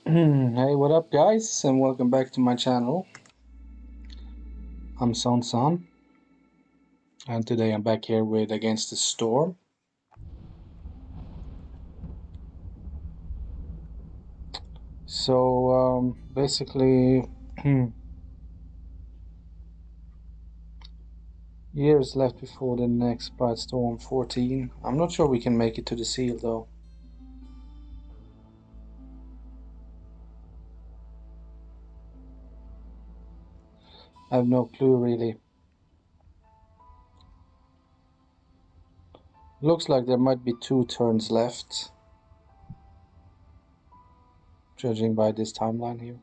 Hey, what up, guys, and welcome back to my channel. I'm San, and today I'm back here with Against the Storm. So, basically, years left before the next Bright Storm 14. I'm not sure we can make it to the seal, though. I have no clue, really. Looks like there might be 2 turns left, judging by this timeline here.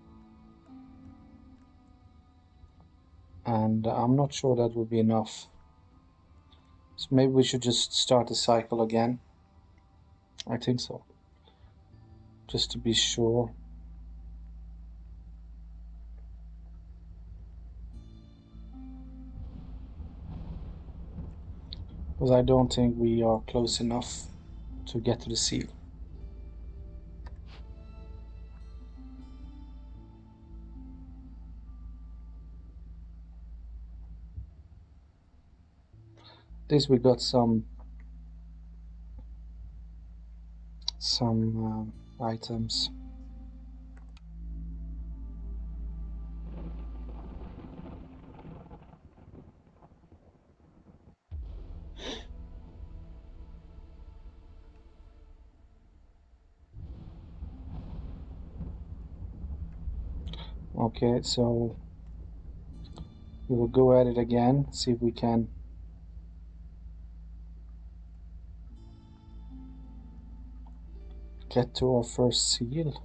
And I'm not sure that will be enough. So maybe we should just start the cycle again. I think so. Just to be sure. Because I don't think we are close enough to get to the seal. At least we got some items. Okay, so we will go at it again, see if we can get to our first seal.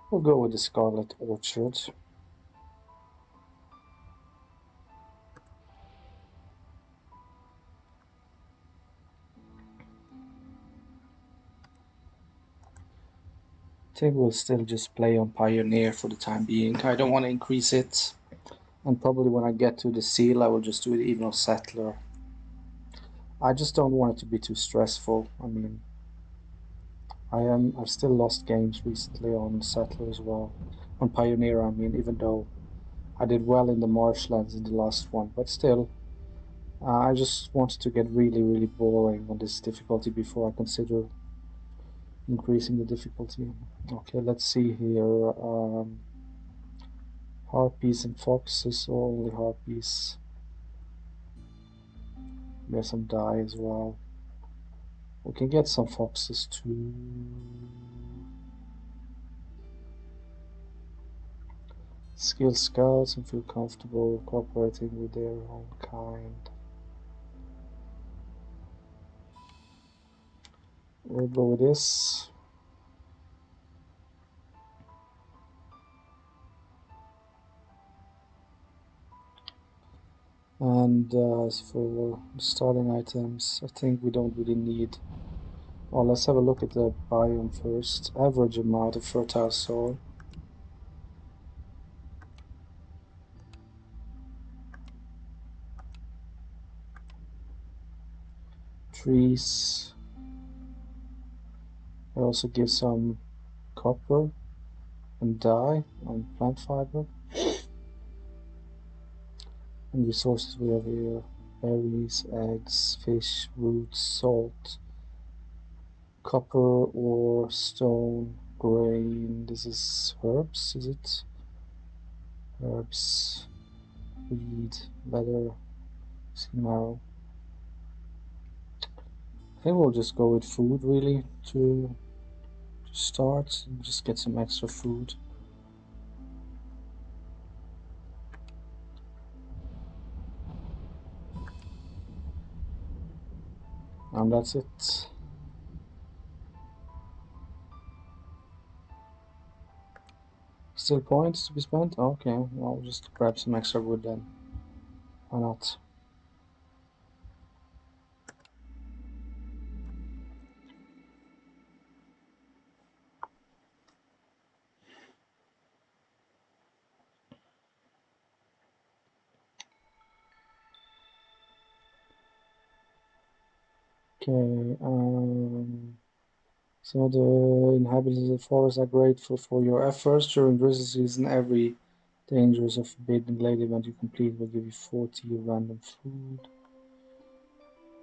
We'll go with the Scarlet Orchard. I think we'll still just play on Pioneer for the time being. I don't want to increase it. And probably when I get to the seal, I will just do it even on Settler. I just don't want it to be too stressful. I mean, I've still lost games recently on Settler as well. On Pioneer, I mean, even though I did well in the marshlands in the last one, but still, I just wanted to get really boring on this difficulty before I consider increasing the difficulty. Okay, let's see here. Harpies and foxes, or only harpies. There's some dye as well. We can get some foxes too. Skilled scouts and feel comfortable cooperating with their own kind. We'll go with this. And as for starting items, I think we don't really need. Well, let's have a look at the biome first. Average amount of fertile soil. Trees. I also give some copper and dye and plant fiber. And resources we have here: berries, eggs, fish, roots, salt, copper, ore, stone, grain. This is herbs, is it? Herbs, weed, leather, sea marrow. I think we'll just go with food really to start and just get some extra food. And that's it. Still points to be spent? Okay, I'll just grab some extra wood then. Why not? Okay, so the inhabitants of the forest are grateful for your efforts during drizzle season. Every dangerous or forbidden glade event you complete will give you 40 random food.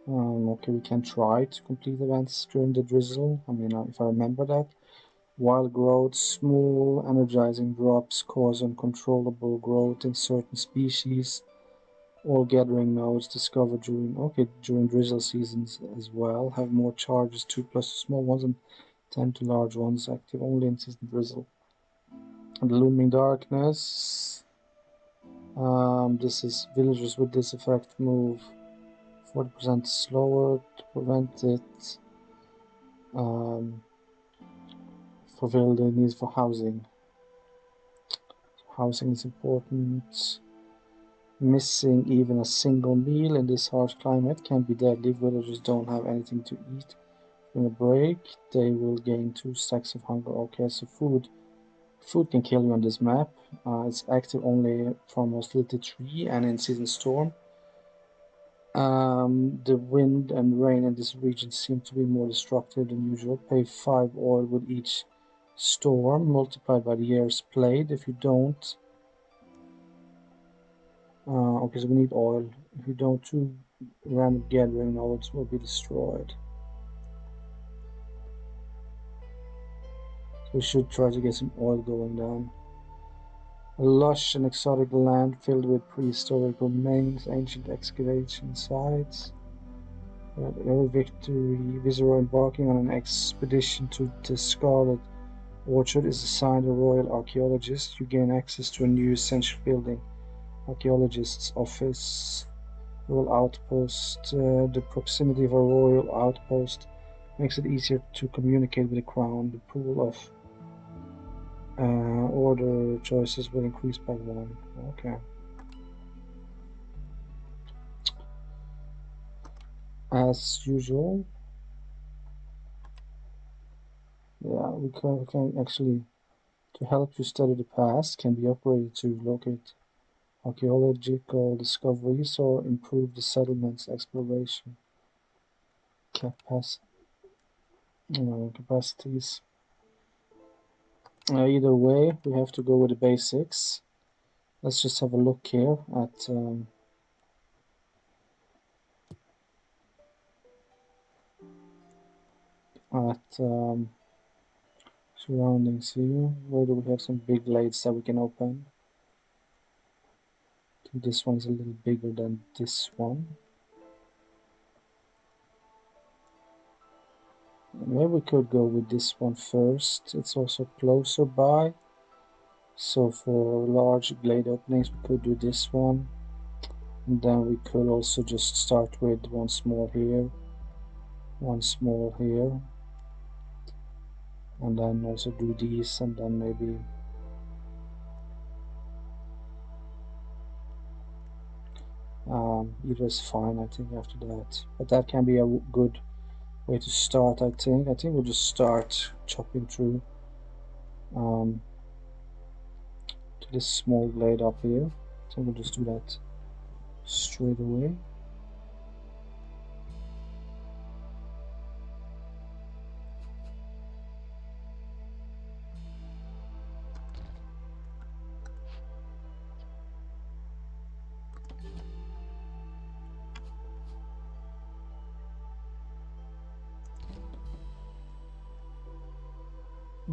Okay, we can try to complete events during the drizzle. I mean, if I remember that. Wild growth, small energizing drops cause uncontrollable growth in certain species. All gathering nodes discovered during drizzle seasons as well have more charges, 2 plus the small ones and 10 to large ones, active only in season drizzle. And the looming darkness. This is villagers with this effect move 40% slower to prevent it. Fulfill the needs for housing. Housing is important. Missing even a single meal in this harsh climate can be deadly. If villagers don't have anything to eat during a break, they will gain 2 stacks of hunger. Okay, so food can kill you on this map. It's active only from hostility 3 and in season storm. The wind and rain in this region seem to be more destructive than usual. Pay 5 oil with each storm multiplied by the years played. If you don't, okay, so we need oil. If you don't, 2 random gathering nodes will be destroyed. So we should try to get some oil going down. A lush and exotic land filled with prehistoric remains, ancient excavation sites. Every victory visitor embarking on an expedition to the Scarlet Orchard is assigned a royal archaeologist. You gain access to a new essential building, archaeologist's office. Royal outpost. The proximity of a royal outpost makes it easier to communicate with the crown. The pool of order choices will increase by 1. Okay. As usual. Yeah, we can actually, to help you study the past, can be upgraded to locate archaeological discoveries or improve the settlement's exploration capacities. Either way, we have to go with the basics. Let's just have a look here at surroundings here. Where do we have some big glades that we can open? I think this one's a little bigger than this one. Maybe we could go with this one first. It's also closer by. So for large glade openings, we could do this one. And then we could also just start with one small here, one small here. And then also do these, and then maybe either is fine, I think, after that. But that can be a good way to start, I think. I think we'll just start chopping through to this small blade up here. So we'll just do that straight away.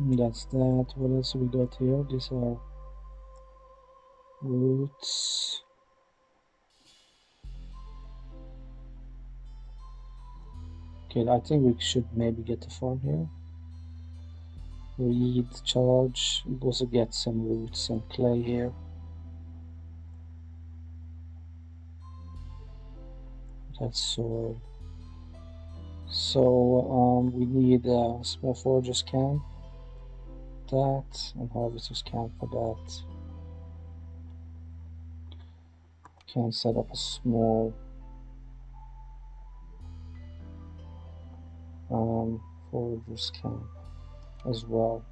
That's that. What else we got here? These are roots. Okay, I think we should maybe get the farm here. Reed charge. We also get some roots and clay here. That's soil. So we need a small foragers camp. That and harvesters camp for that. Can set up a small foragers camp as well.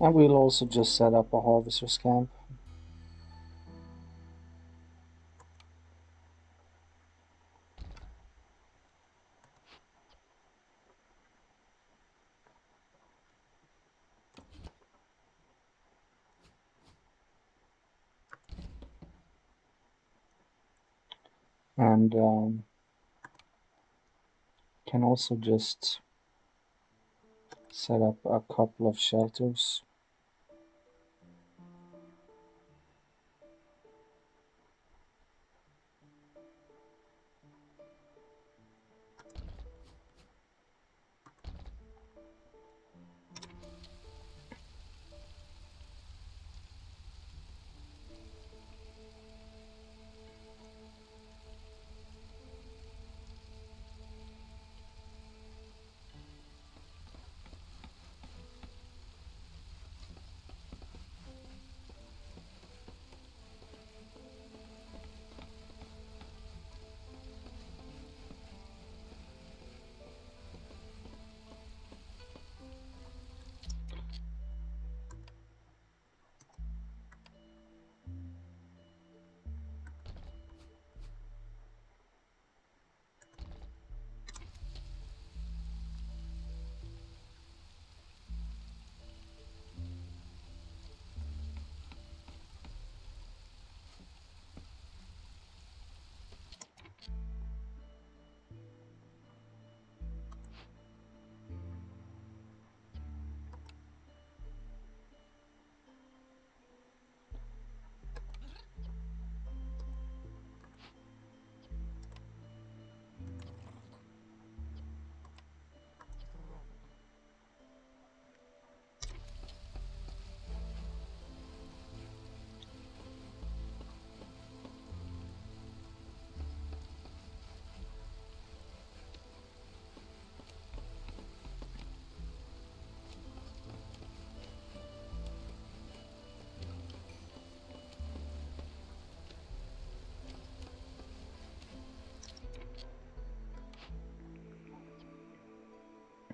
And we'll also just set up a harvester's camp. And can also just set up a couple of shelters.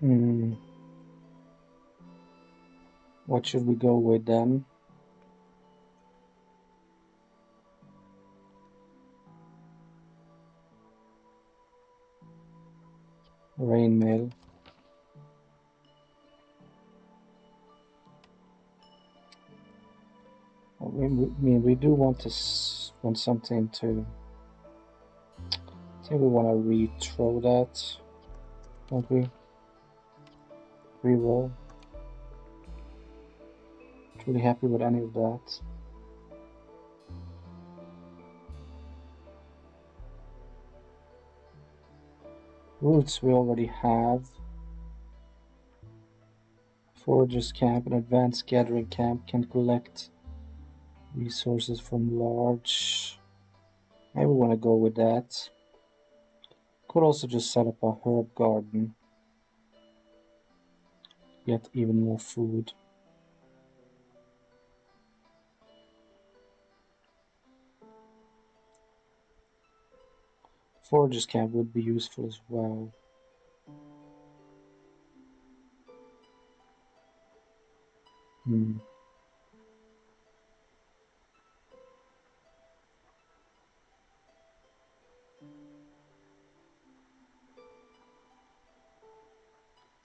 Hmm. What should we go with then? Rain mail. We do want want something to. I think we want to re-throw that, don't we? Reroll. Really happy with any of that. Roots we already have. Foragers camp and advanced gathering camp can collect resources from large. Maybe we want to go with that. Could also just set up a herb garden. Get even more food. Foragers camp would be useful as well. Hmm.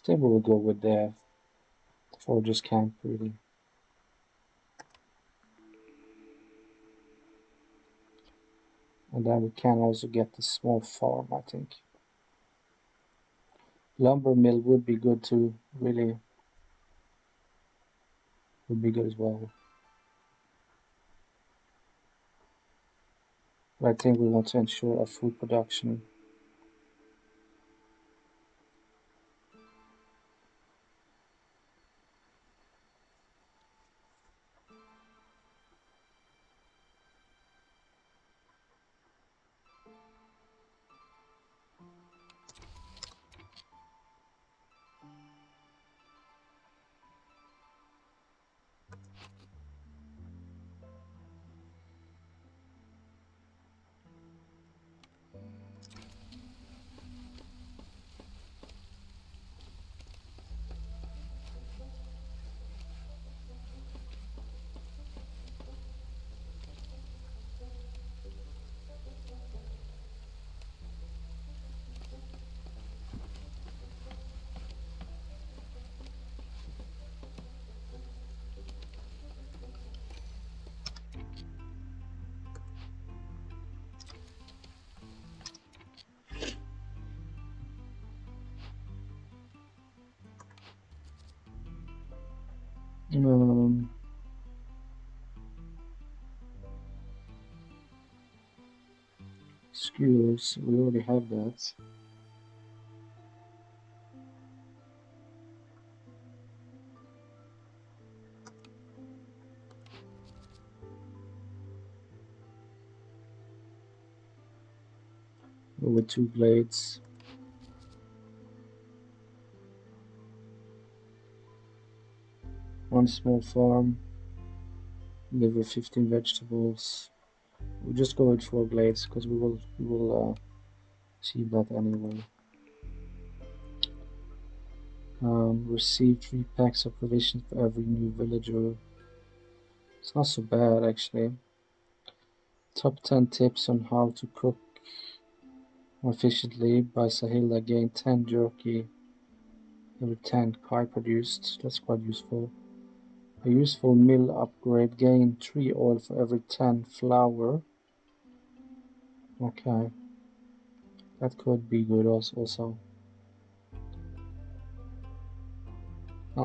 I think we will go with the foragers camp really. And then we can also get the small farm, I think. Lumber mill would be good too, really would be good as well. But I think we want to ensure our food production. Um, skewers, we already have that. With 2 blades. One small farm. Live with 15 vegetables. We'll just go with 4 blades because we will achieve that anyway. Receive 3 packs of provisions for every new villager. It's not so bad actually. Top 10 tips on how to cook more efficiently by Sahilda. Gain 10 jerky every 10 pie produced. That's quite useful. A useful meal upgrade. Gain 3 oil for every 10 flour. Okay. That could be good also.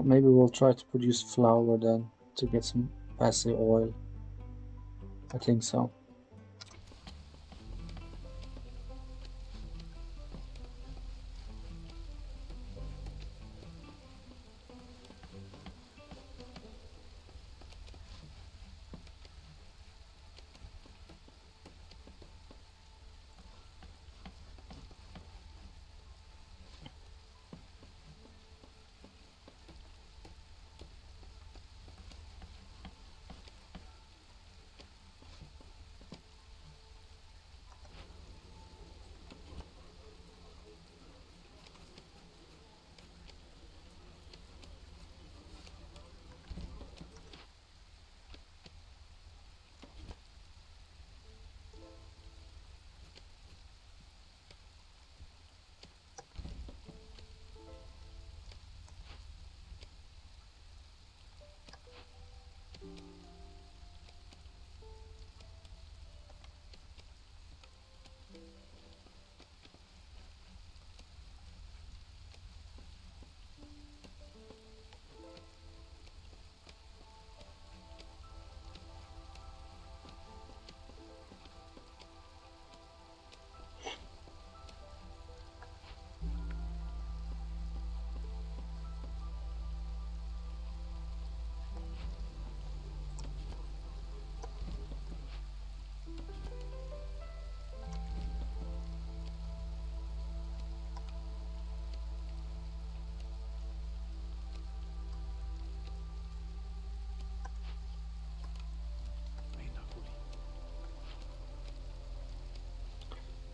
Maybe we'll try to produce flour then to get some passive oil. I think so.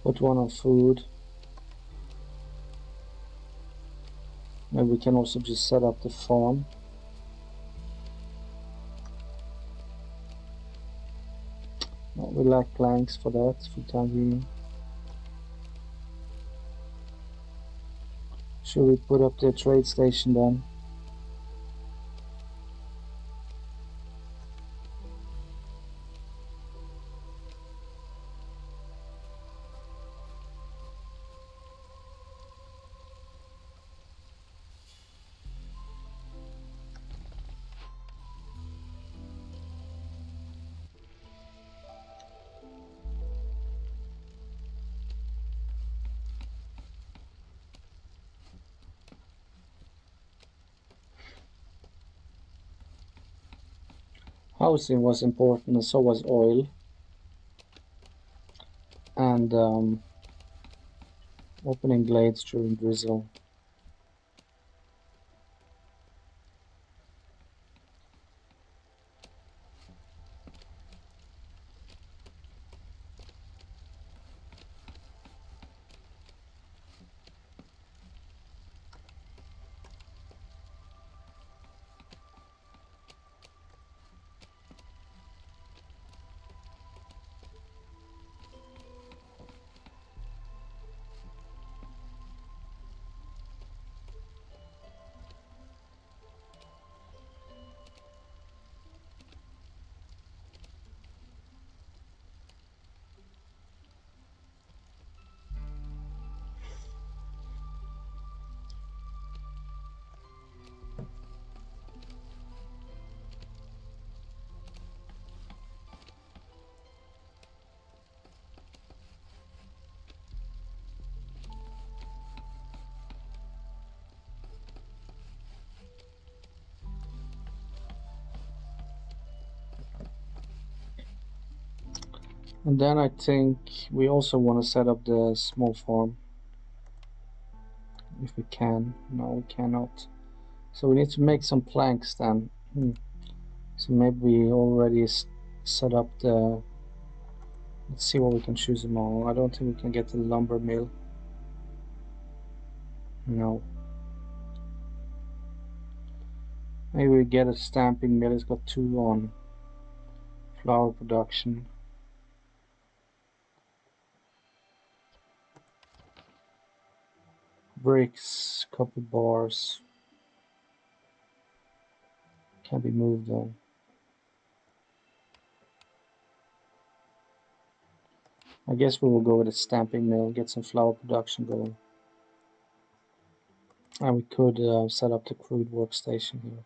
Put one on food. Maybe we can also just set up the farm. We lack planks for that for time being. Should we put up the trade station then? Housing was important, and so was oil. And opening glades during drizzle. And then I think we also want to set up the small farm if we can. No, we cannot. So we need to make some planks then. So maybe we already set up the. Let's see what we can choose them all. I don't think we can get the lumber mill. No. Maybe we get a stamping mill. It's got 2 on flour production. Bricks, copper bars. Can be moved though. I guess we will go with a stamping mill, get some flour production going. And we could set up the crude workstation here.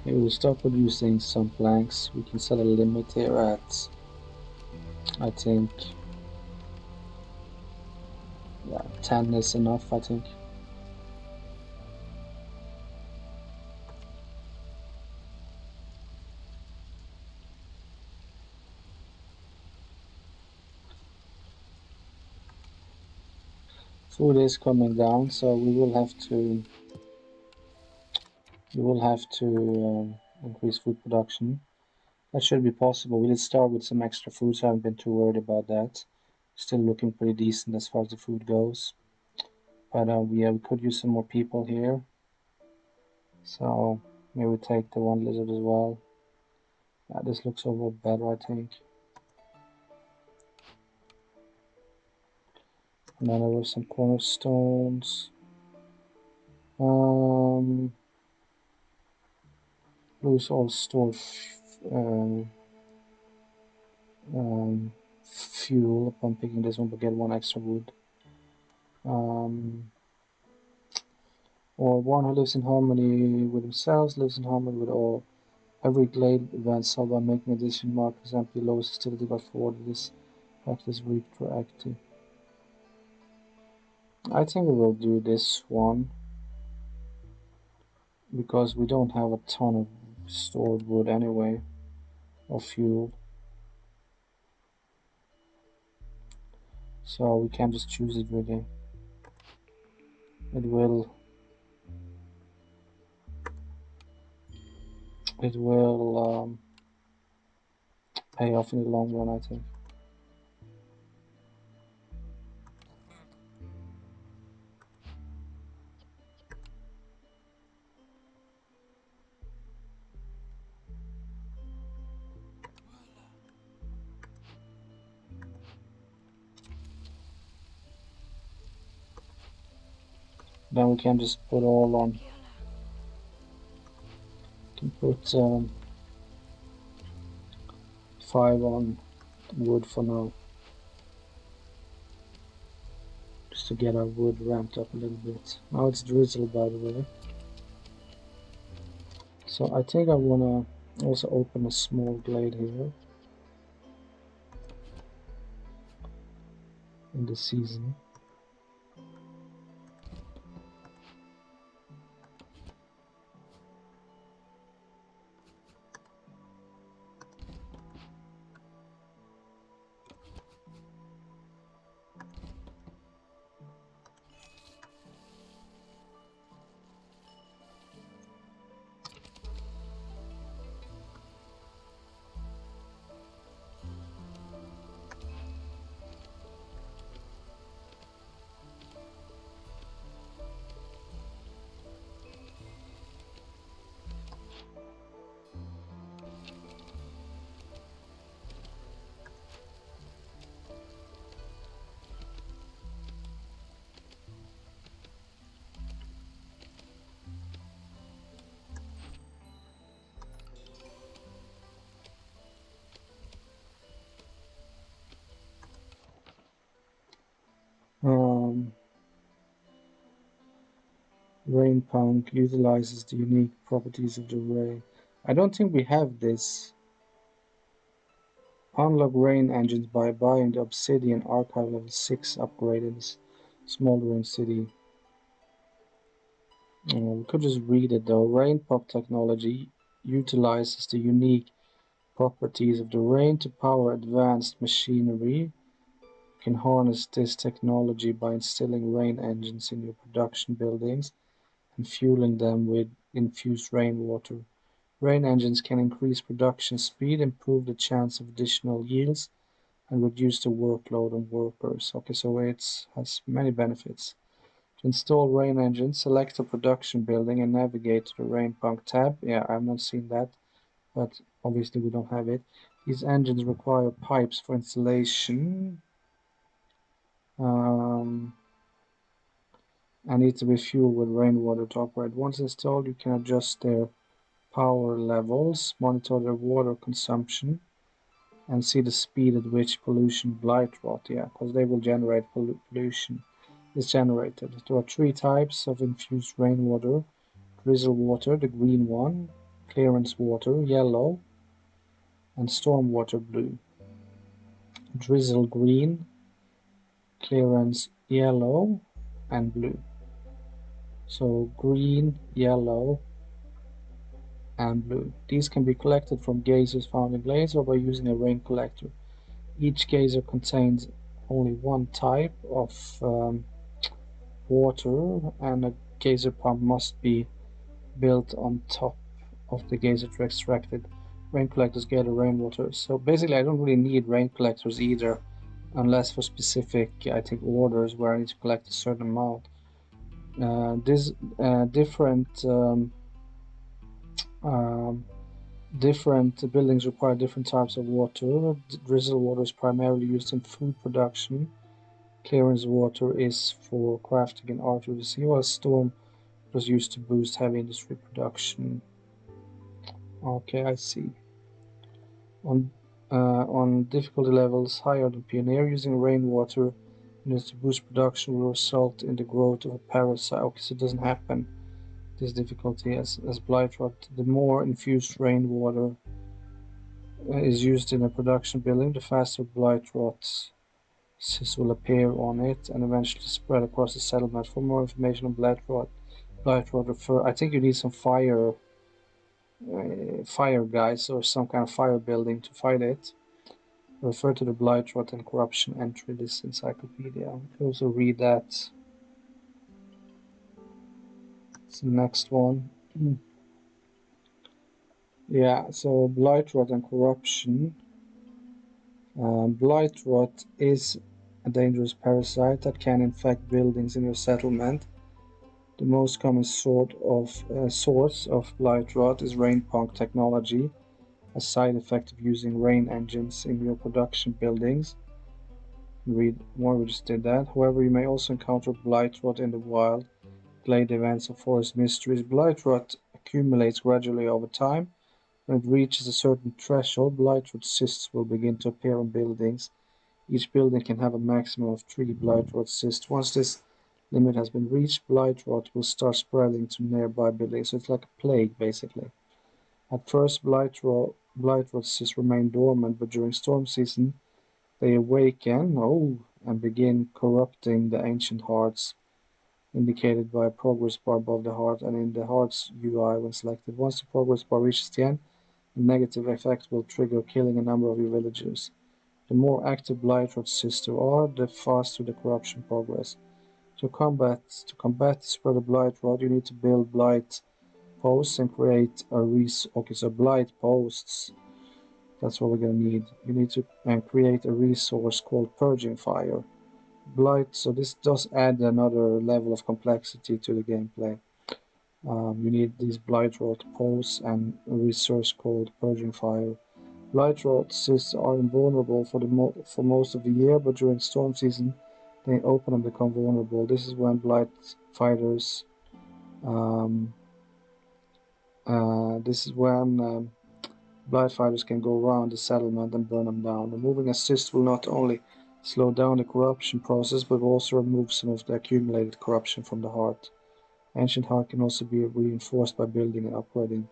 Okay, we'll start producing some planks. We can set a limit here at, I think, yeah, 10 is enough, I think. Food is coming down, so we will have to increase food production. That should be possible. We did start with some extra food, so I haven't been too worried about that. Still looking pretty decent as far as the food goes. But yeah, we could use some more people here. So maybe we take the one lizard as well. Yeah, this looks a little better, I think. And then there were some cornerstones. Lose all stored fuel upon picking this one, but get one extra wood. Or one who lives in harmony with themselves lives in harmony with all. Every glade event solved by making addition markers empty lowest hostility by 4. This practice retroactive. I think we will do this one because we don't have a ton of stored wood anyway, or fuel. So we can't just choose it really. It will pay off in the long run, I think. Then we can just put all on. Can put 5 on wood for now, just to get our wood ramped up a little bit. Now it's drizzle, by the way. So I think I wanna also open a small glade here in the season. Rain Punk utilizes the unique properties of the ray. I don't think we have this. Unlock rain engines by buying the Obsidian Archive level 6 upgrade in this smoldering city. We could just read it though. Rain pump technology utilizes the unique properties of the rain to power advanced machinery. You can harness this technology by installing rain engines in your production buildings and fueling them with infused rainwater. Rain engines can increase production speed, improve the chance of additional yields, and reduce the workload on workers. Okay, so it has many benefits. To install rain engines, select a production building and navigate to the rain pump tab. Yeah, I've not seen that, but obviously we don't have it. These engines require pipes for installation and need to be fueled with rainwater to operate. Once installed, you can adjust their power levels, monitor their water consumption, and see the speed at which pollution blight rot, yeah, because they will generate pollution is generated. There are 3 types of infused rainwater: drizzle water, the green one, clearance water, yellow, and storm water, blue. Drizzle green, clearance yellow, and blue. So green, yellow, and blue. These can be collected from geysers found in glades or by using a rain collector. Each geyser contains only one type of water, and a geyser pump must be built on top of the geyser to extract it. Rain collectors gather rainwater. So basically, I don't really need rain collectors either, unless for specific, I think, orders where I need to collect a certain amount. This different um, different buildings require different types of water. Drizzle water is primarily used in food production. Clearance water is for crafting and artillery, while storm was used to boost heavy industry production. Okay, I see. On on difficulty levels higher than Pioneer, using rainwater units to boost production will result in the growth of a parasite. Okay, so it doesn't happen this difficulty as blight rot. The more infused rainwater is used in a production building, the faster blight rot cysts will appear on it and eventually spread across the settlement. For more information on blight rot refer. I think you need some fire guys or some kind of fire building to fight it. Refer to the blight rot and corruption entry this encyclopedia. You can also read that. It's the next one. Yeah, so blight rot and corruption. Blight rot is a dangerous parasite that can infect buildings in your settlement. The most common source of blight rot is rain punk technology, a side effect of using rain engines in your production buildings. Read more, we just did that. However, you may also encounter blight rot in the wild, glade events, or forest mysteries. Blight rot accumulates gradually over time. When it reaches a certain threshold, blight rot cysts will begin to appear on buildings. Each building can have a maximum of 3 blight rot cysts. Once this limit has been reached, blight rot will start spreading to nearby buildings. So it's like a plague, basically. At first, blight rot cysts remain dormant, but during storm season, they awaken and begin corrupting the ancient hearts, indicated by a progress bar above the heart and in the heart's UI when selected. Once the progress bar reaches the end, the negative effect will trigger killing a number of your villagers. The more active blight rot cysts there are, the faster the corruption progress. To combat the spread of blight rot, you need to build blight posts and create a okay, so blight posts. That's what we're gonna need. You need to create a resource called Purging Fire. Blight, so this does add another level of complexity to the gameplay. You need these blight rot posts and a resource called Purging Fire. Blight rot cysts are invulnerable for most of the year, but during storm season, they open and become vulnerable. This is when blight fighters. Um, this is when blight fighters can go around the settlement and burn them down. Removing a cyst will not only slow down the corruption process, but will also remove some of the accumulated corruption from the heart. Ancient heart can also be reinforced by building and upgrading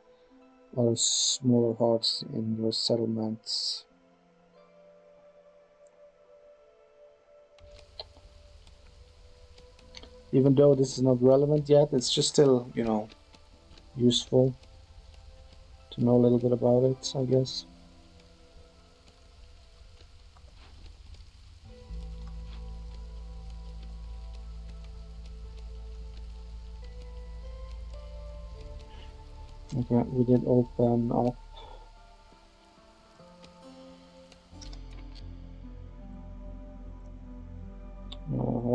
other smaller hearts in your settlements. Even though this is not relevant yet, it's just still, useful to know a little bit about it, I guess. Okay, we did open up.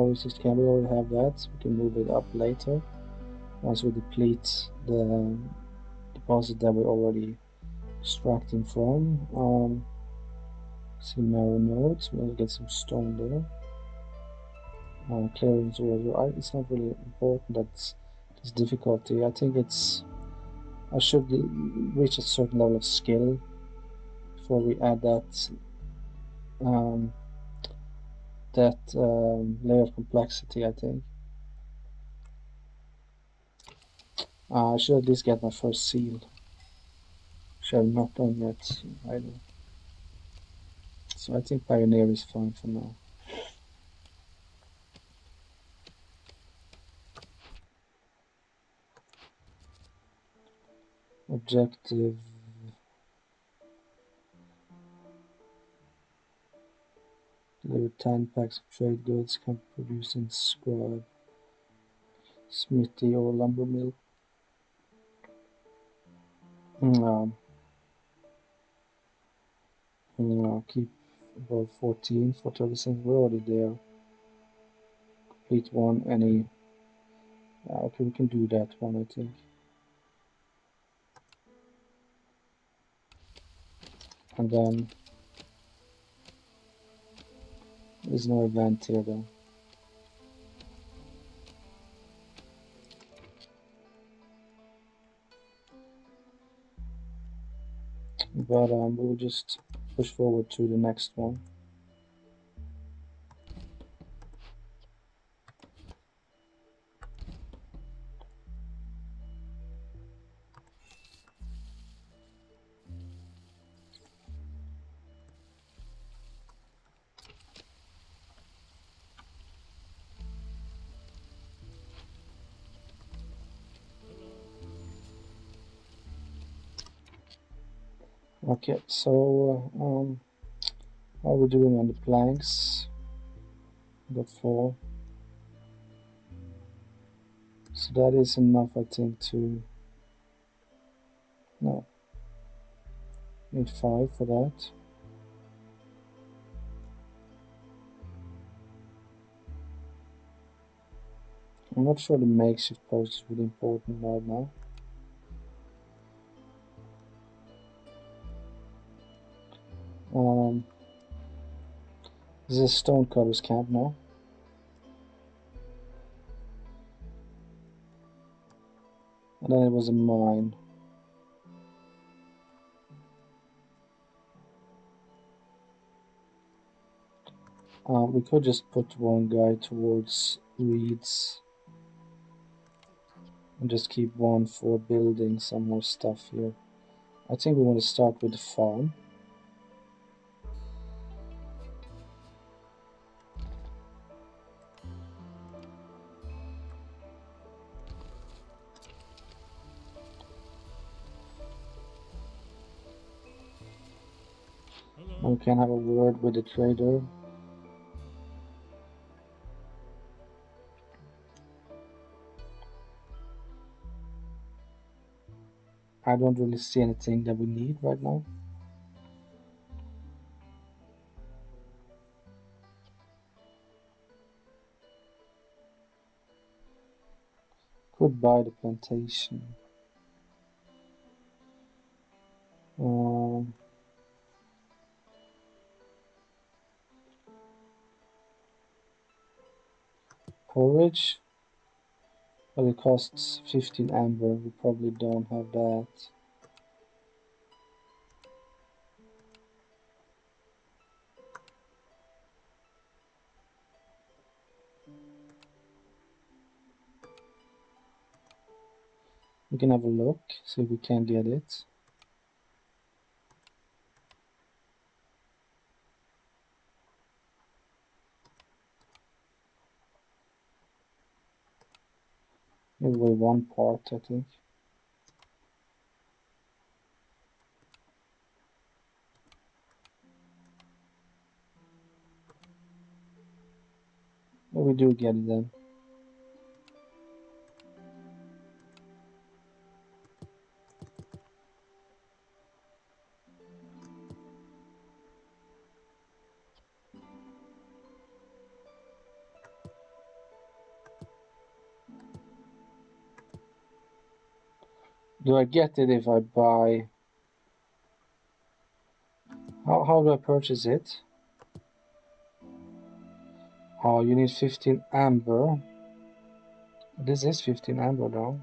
Harvest can we already have that? We can move it up later once we deplete the deposit that we're already extracting from. See marrow nodes. We'll get some stone there. Clearance order. It's not really important that's this difficulty. I think I should reach a certain level of skill before we add um, that layer of complexity, I think. I should at least get my first seal. Which I've not done yet either. So I think Pioneer is fine for now. Objective. Deliver 10 packs of trade goods can be produced in Scribe. smithy or lumber mill. Um, keep about 14 for 30 cents. We're already there. Complete one, any. Okay, we can do that one, I think. And then there's no event here though. But we'll just push forward to the next one. Okay, so how are we doing on the planks? Got 4. So that is enough, I think, to... No. Need 5 for that. I'm not sure the makeshift post is really important right now. This is a stonecutter's camp now. And then it was a mine. We could just put one guy towards reeds and just keep one for building some more stuff here. I think we want to start with the farm. We can have a word with the trader. I don't really see anything that we need right now. Could buy the plantation. Porridge, but it costs 15 amber. We probably don't have that. We can have a look, see if we can get it. Maybe one part, I think. But we do get it then. Do I get it if I buy... How do I purchase it? Oh, you need 15 amber. This is 15 amber though.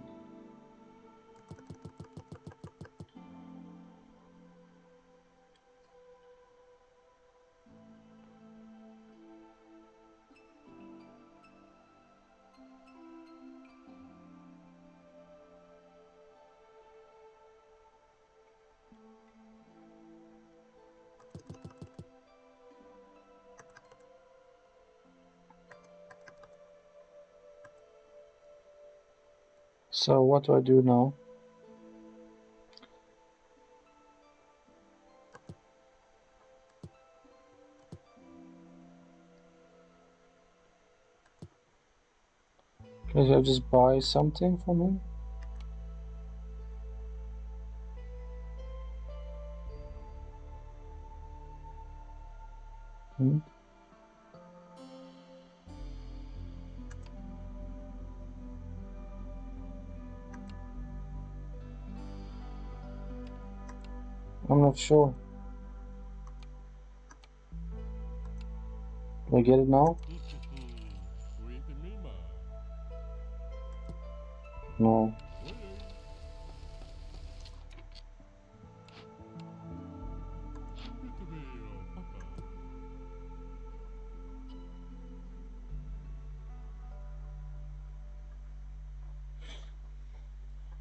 So what do I do now? Should I just buy something from him? Hmm? I'm not sure. Do I get it now? No.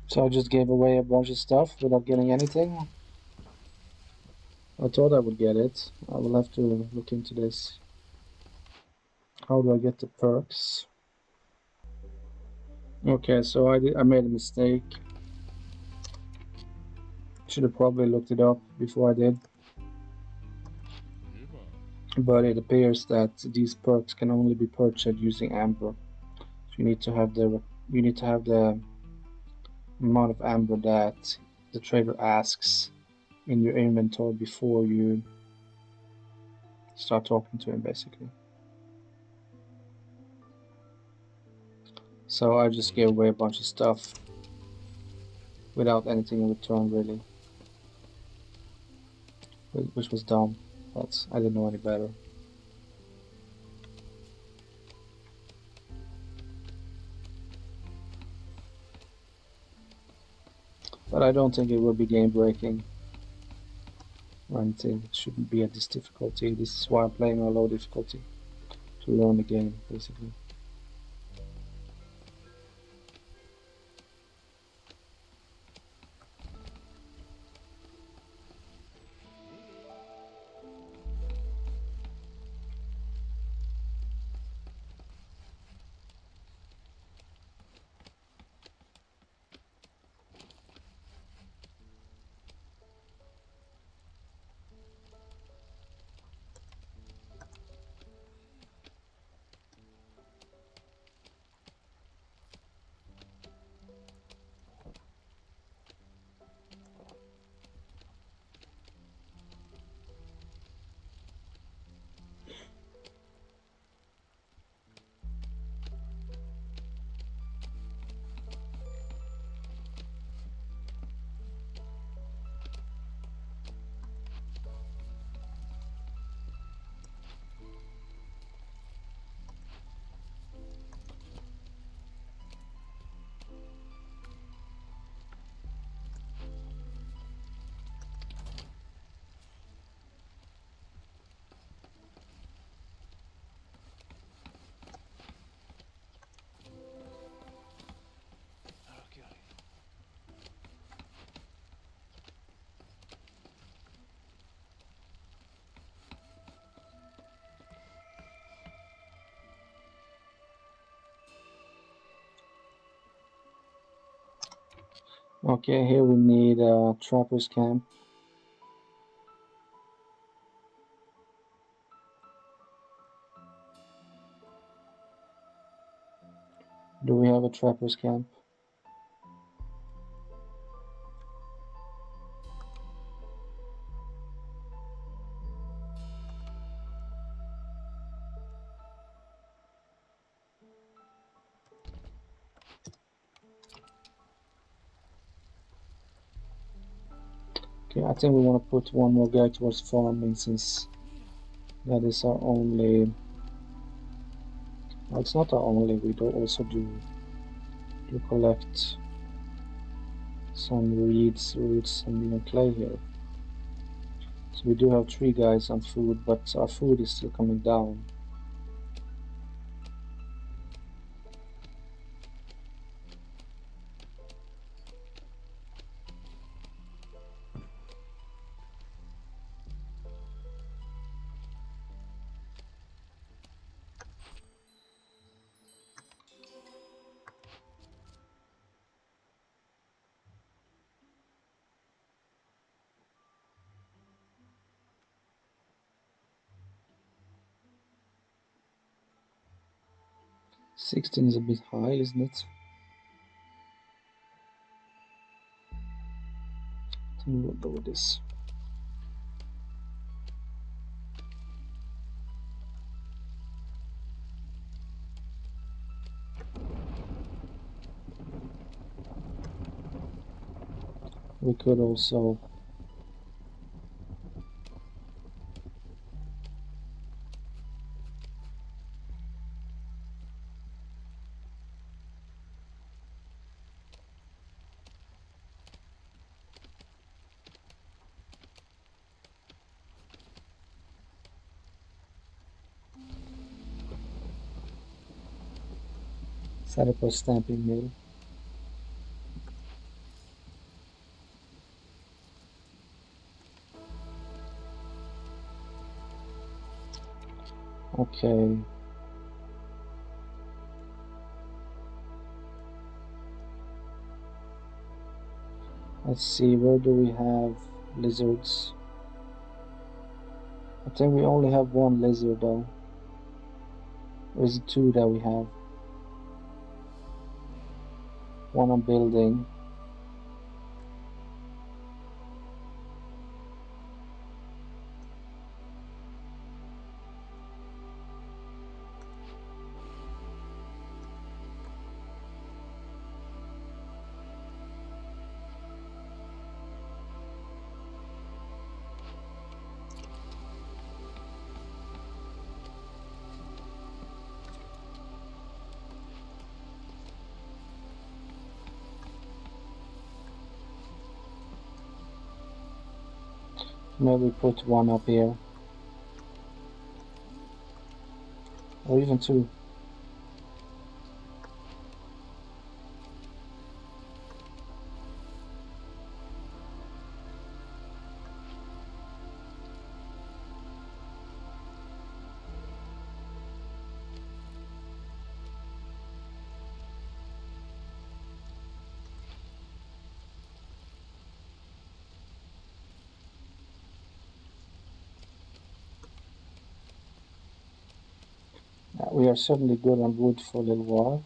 So I just gave away a bunch of stuff without getting anything? I thought I would get it. I will have to look into this. How do I get the perks? Okay, so I made a mistake. Should have probably looked it up before I did. But it appears that these perks can only be purchased using amber. So you need to have the amount of amber that the trader asks in your inventory before you start talking to him, basically. So I just gave away a bunch of stuff without anything in return, really, which was dumb, but I didn't know any better. But I don't think it will be game breaking or anything. It shouldn't be at this difficulty. This is why I'm playing on low difficulty, to learn the game, basically. Okay, here we need a trapper's camp. Do we have a trapper's camp? Okay, I think we want to put one more guy towards farming since that is our only. Well, it's not our only. We do also do collect some reeds, roots, and even clay here. So we do have 3 guys on food, but our food is still coming down. 16 is a bit high, isn't it? I think we'll go with this. We could also set up a stamping mill. Okay. Let's see, where do we have lizards? I think we only have one lizard though. Or is it two that we have? One on building. Maybe put one up here. Or even two. We are certainly good on wood for a little while.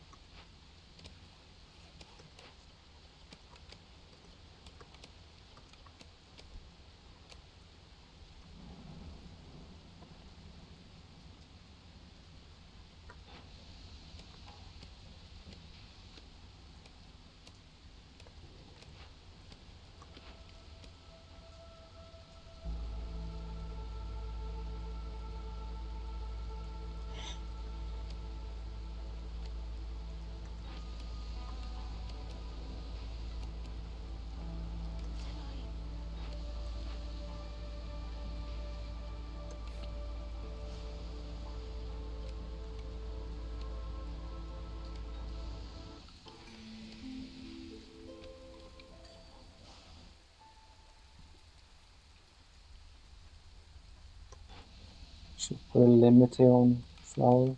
Should put a limit here on flour.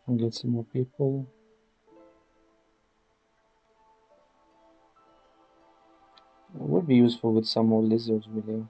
And get some more people. It would be useful with some more lizards, really.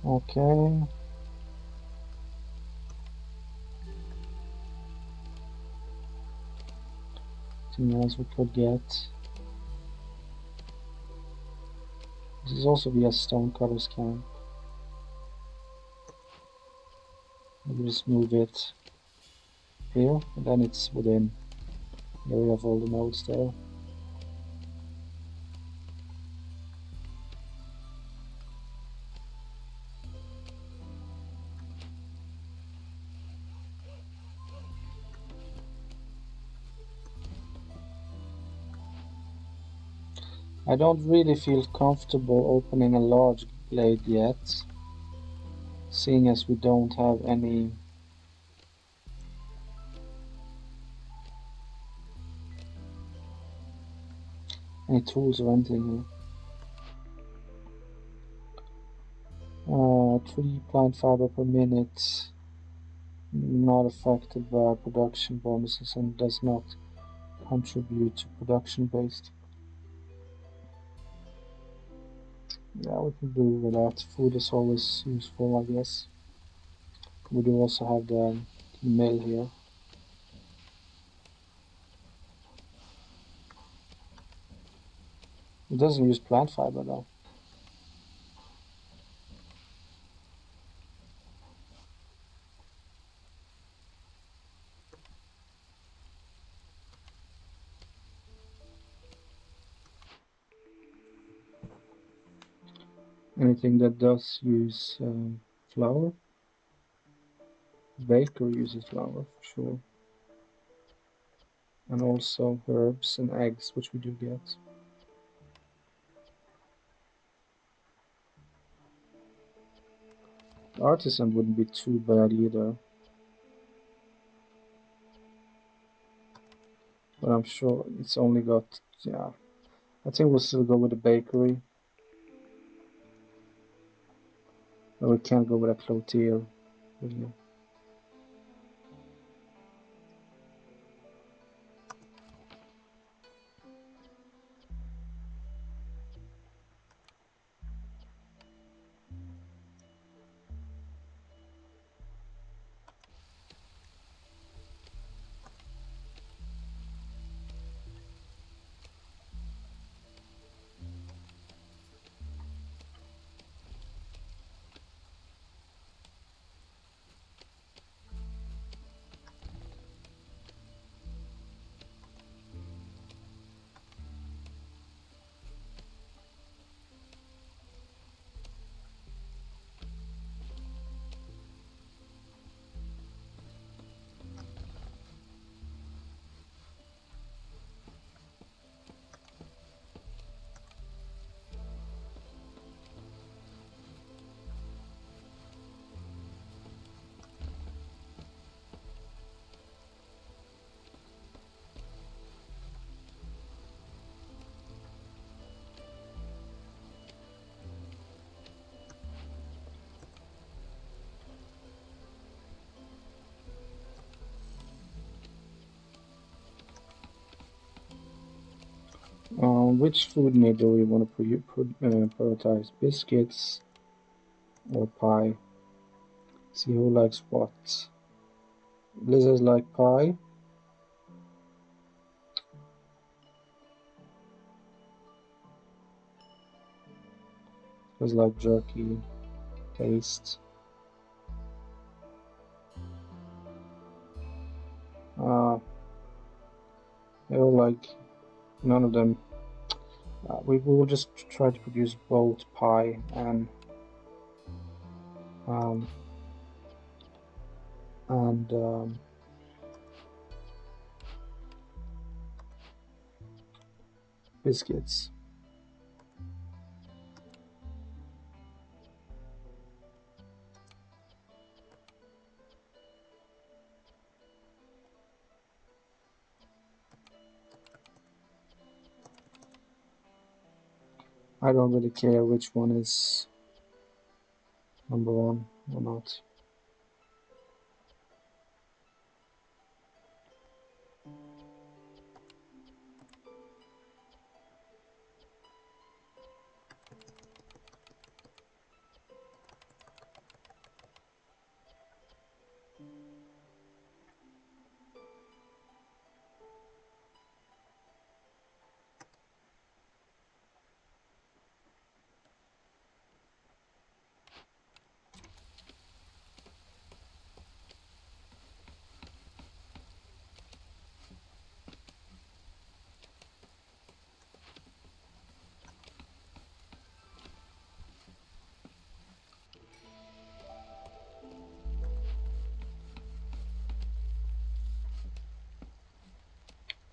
Okay. Anything else we could get? This is also via Stonecutter's camp. We just move it here, and then it's within the area of all the nodes there. I don't really feel comfortable opening a large glade yet, seeing as we don't have any tools or anything here. 3 plant fiber per minute, not affected by production bonuses and does not contribute to production based. Yeah, we can do with that. Food is always useful, I guess. We do also have the mill here. It doesn't use plant fiber though. Anything that does use flour. Baker uses flour for sure. And also herbs and eggs, which we do get. Artisan wouldn't be too bad either. But I'm sure it's only got, yeah. I think we'll still go with the bakery. But we can't go with a clothier, really. Which food meal do we want to prioritize? Biscuits or pie? See who likes what. Lizards like pie. Feels like jerky, paste. They all like, none of them. We will just try to produce both pie um, and biscuits. I don't really care which one is number one or not.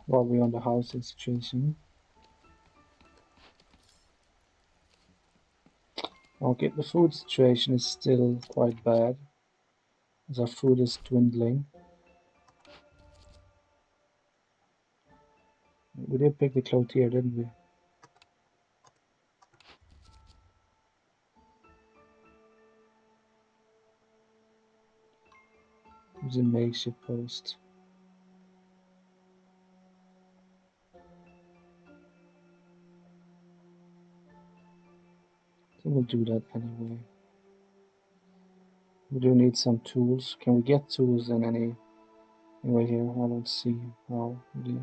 while we're on the housing situation. Okay, the food situation is still quite bad as our food is dwindling. We did pick the clothier, didn't we? It was a makeshift post. I think we'll do that anyway. We do need some tools. Can we get tools in any way here? I don't see how. Really.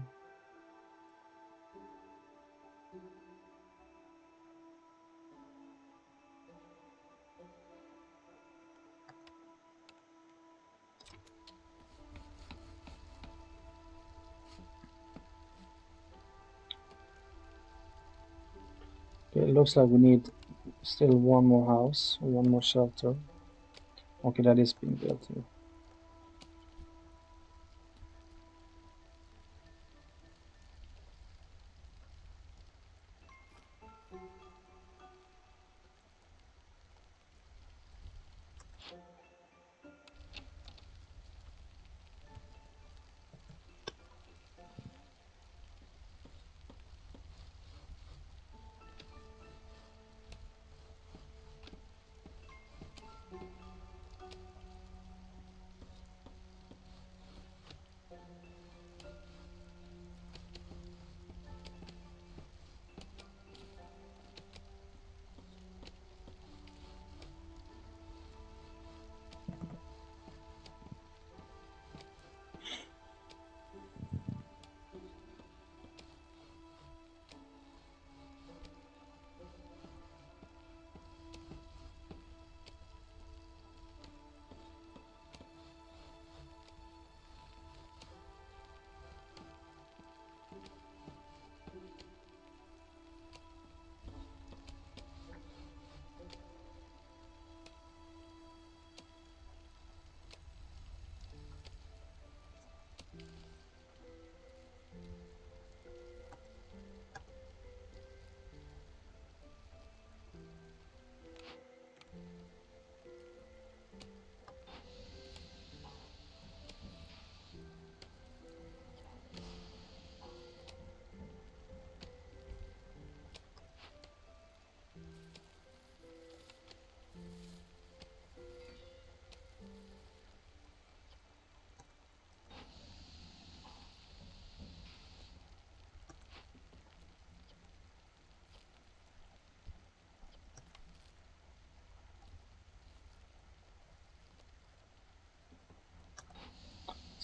Okay, it looks like we need still one more house, or one more shelter. Okay, that is being built here.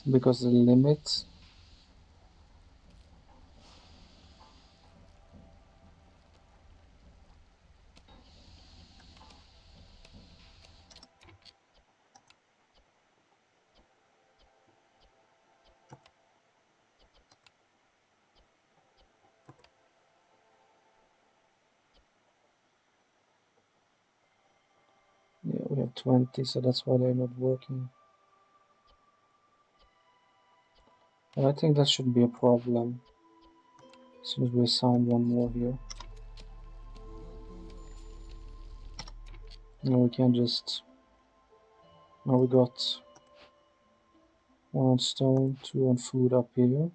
Because the limit. Yeah, we have 20, so that's why they're not working. But I think that shouldn't be a problem. As soon as we assign one more here. Now we can just. Now we got one on stone, two on food up here.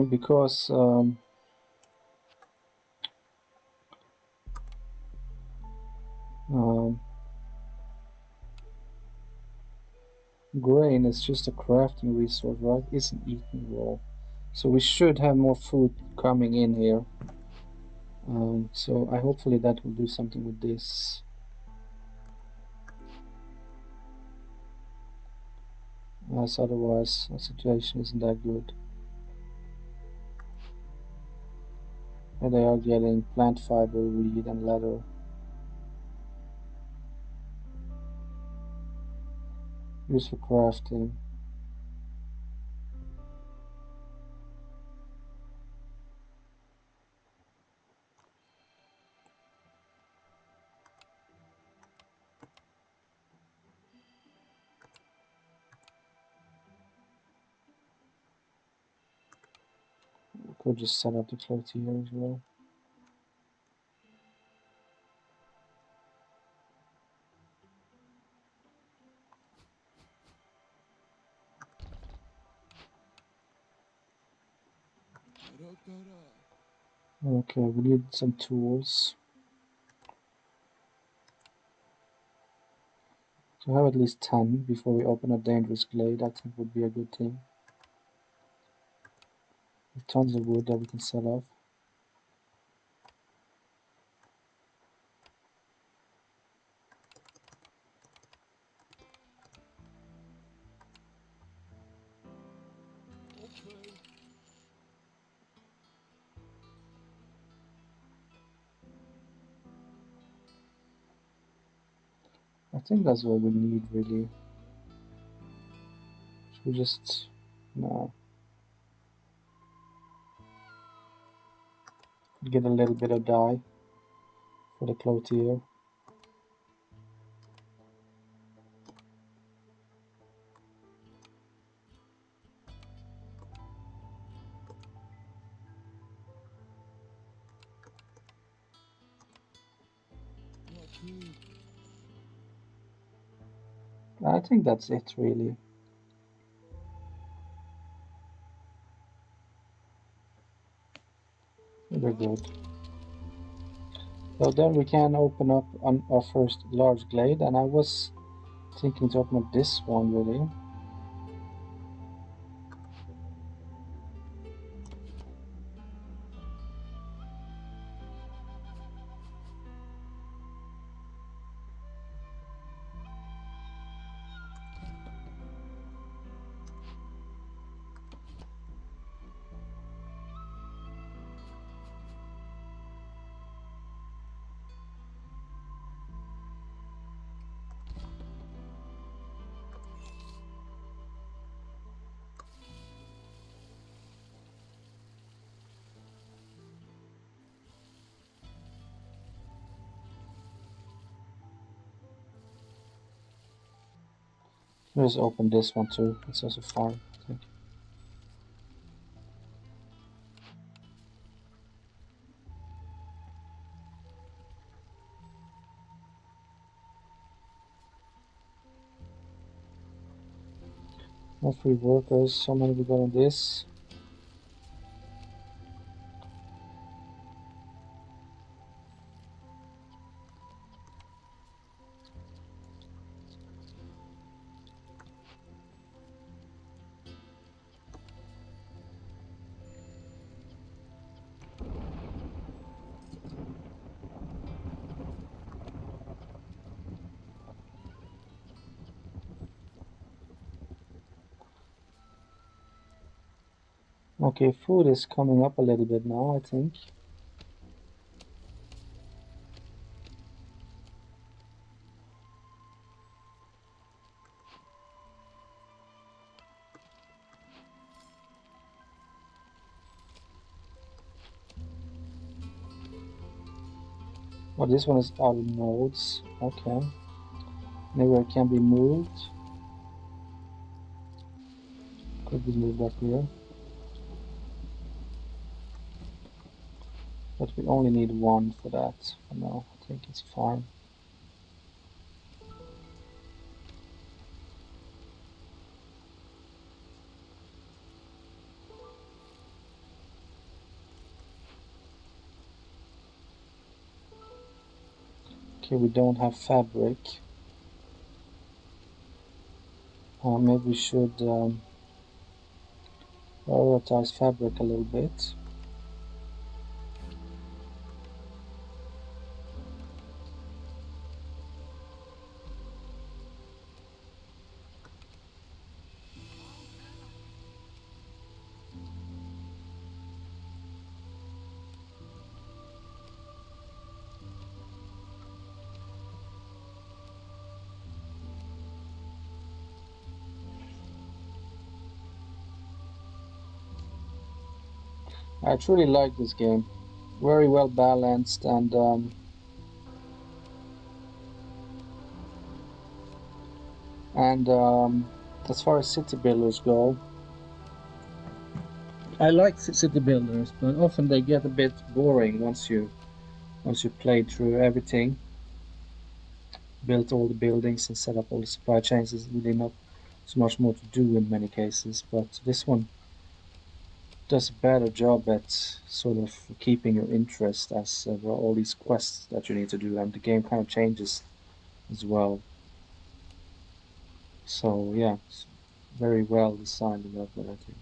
Because um, grain is just a crafting resource, right? Isn't eaten raw. So we should have more food coming in here. So I hopefully that will do something with this. As otherwise, the situation isn't that good. And they are getting plant fiber, reed, and leather. Used for crafting. could just set up the cloth here as well. Okay, we need some tools. To have at least 10 before we open a dangerous glade, I think would be a good thing. With tons of wood that we can sell off. I think that's all we need really. So we just no get a little bit of dye for the clothier. I think that's it really. We're good. So then we can open up on our first large glade, and I was thinking to open up this one really. Let's open this one too. It's also fine, I think. No free workers. So many we got on this. Okay, food is coming up a little bit now, I think. Oh, this one is out of nodes. Okay. Maybe it can be moved. Could be moved up here. But we only need one for that for now. I think it's fine. Okay, we don't have fabric. Maybe we should prioritize fabric a little bit. I truly like this game. Very well balanced and as far as city builders go, I like city builders, but often they get a bit boring once you play through everything, built all the buildings and set up all the supply chains. There's really not so much more to do in many cases, but this one does a better job at sort of keeping your interest as there are all these quests that you need to do, and the game kind of changes as well. So yeah, it's very well designed in that way, I think.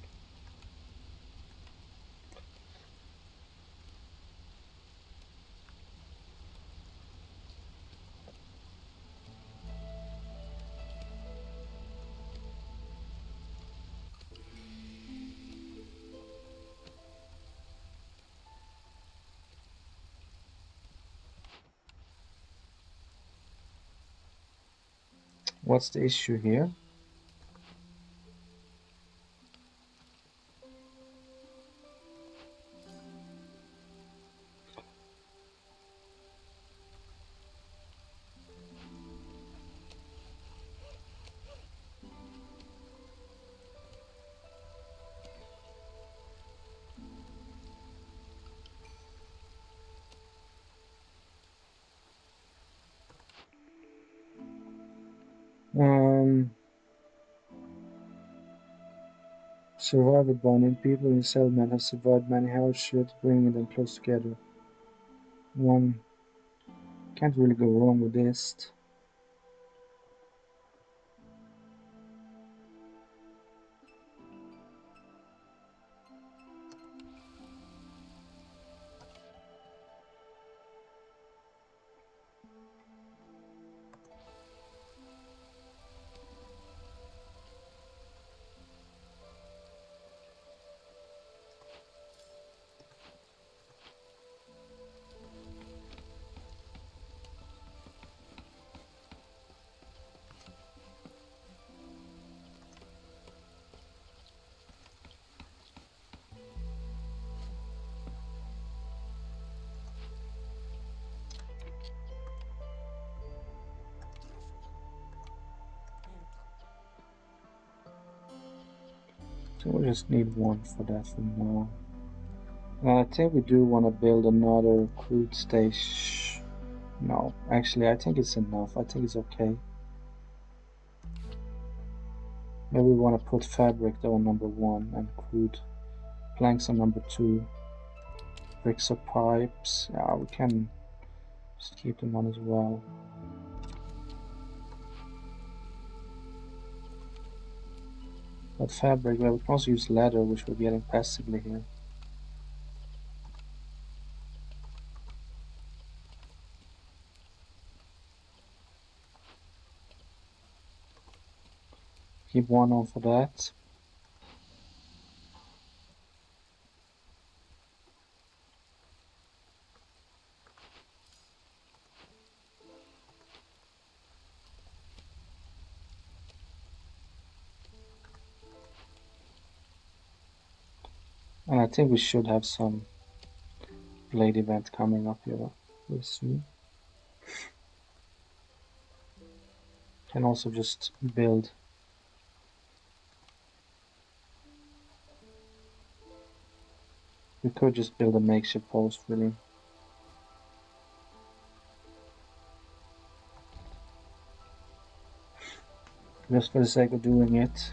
What's the issue here? Um, Survivor bonding. People in settlement have survived many hardships, bringing them close together. One can't really go wrong with this. So we just need one for that for now. I think we do want to build another crude station. No, actually, I think it's enough. I think it's okay. Maybe we want to put fabric though on number 1 and crude planks on number 2. Bricks or pipes. Yeah, we can just keep them on as well. But fabric, well, we can also use leather, which we're getting passively here. Keep one on for that. And I think we should have some blade event coming up here very soon. Can also just build. We could just build a makeshift post, really. Just for the sake of doing it.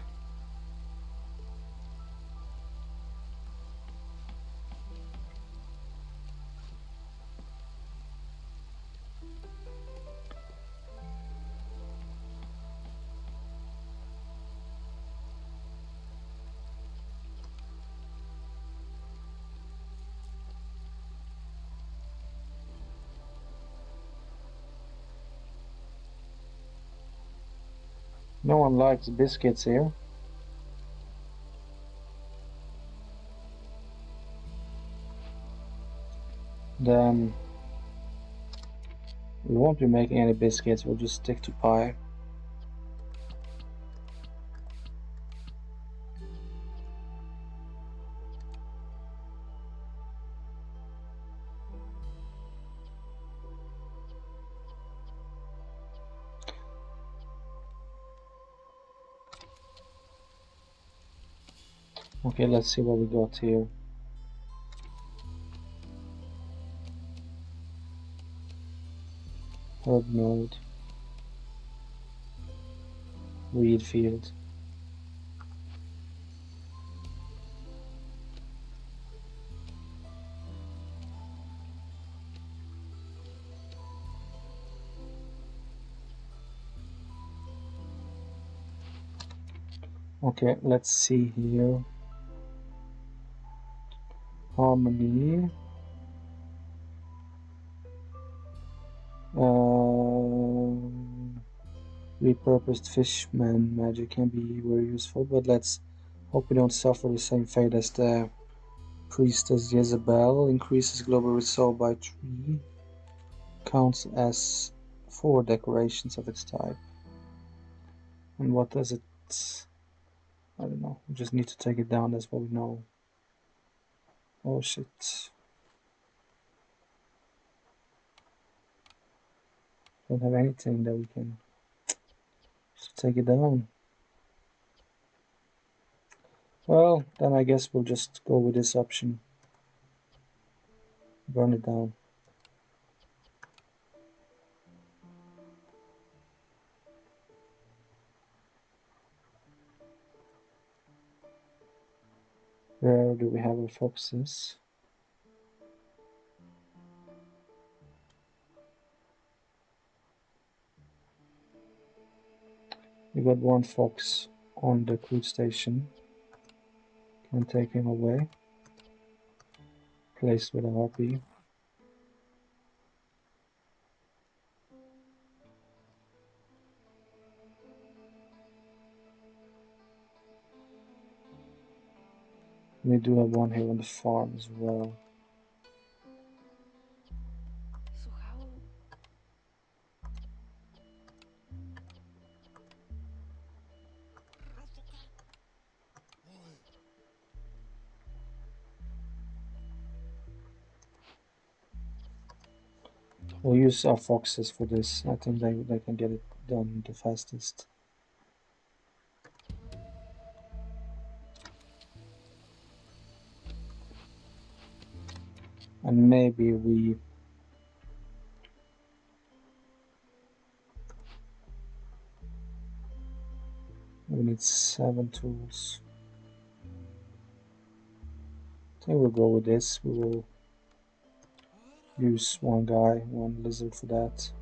No one likes biscuits here. Then we won't be making any biscuits, we'll just stick to pie. Okay, let's see what we got here. Herb node. Reed field. Okay, let's see here. Harmony. Repurposed fishman magic can be very useful, but let's hope we don't suffer the same fate as the priestess Jezebel. Increases global resolve by 3. Counts as 4 decorations of its type. And what does it... I don't know. We just need to take it down, that's what we know. Oh shit. Don't have anything that we can just take it down. Well, then I guess we'll just go with this option. Burn it down. Where do we have our foxes? We got one fox on the cruise station. Can take him away. Placed with a harpy. We do have one here on the farm as well. So how? We'll use our foxes for this. I think they can get it done the fastest. And maybe we need 7 tools. I think we'll go with this. We will use one guy, one lizard for that.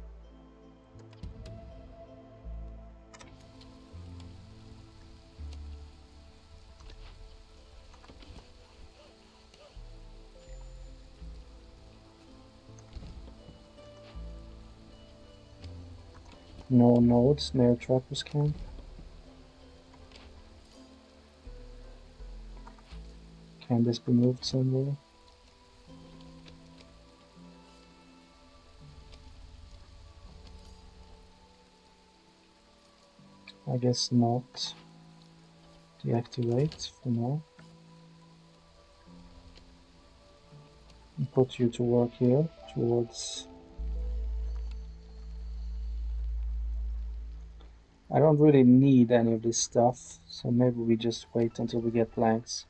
No nodes near Trapper's camp. Can this be moved somewhere? I guess not. Deactivate for now. And put you to work here towards... I don't really need any of this stuff, so maybe we just wait until we get planks.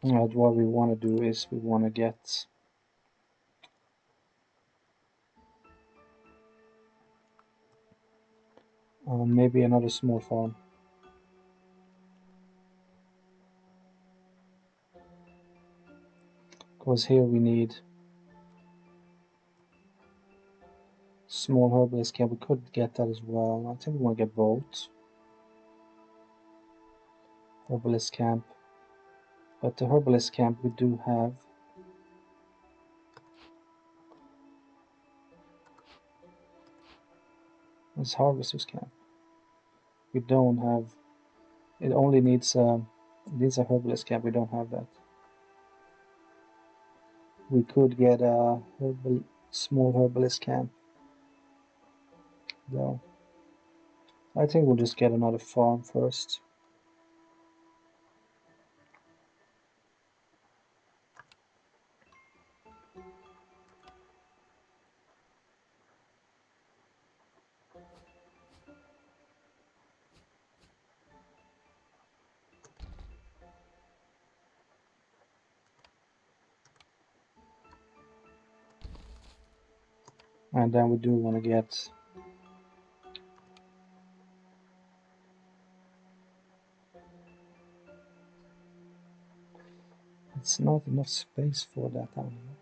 What we want to do is we want to get maybe another small farm. Because here we need small herbalist camp. We could get that as well. I think we want to get both. Herbalist camp. But the herbalist camp we do have. It's harvester's camp. We don't have. It only needs a herbalist camp. We don't have that. We could get a small herbalist camp though. I think we'll just get another farm first. And then we do want to get it's not enough space for that animal.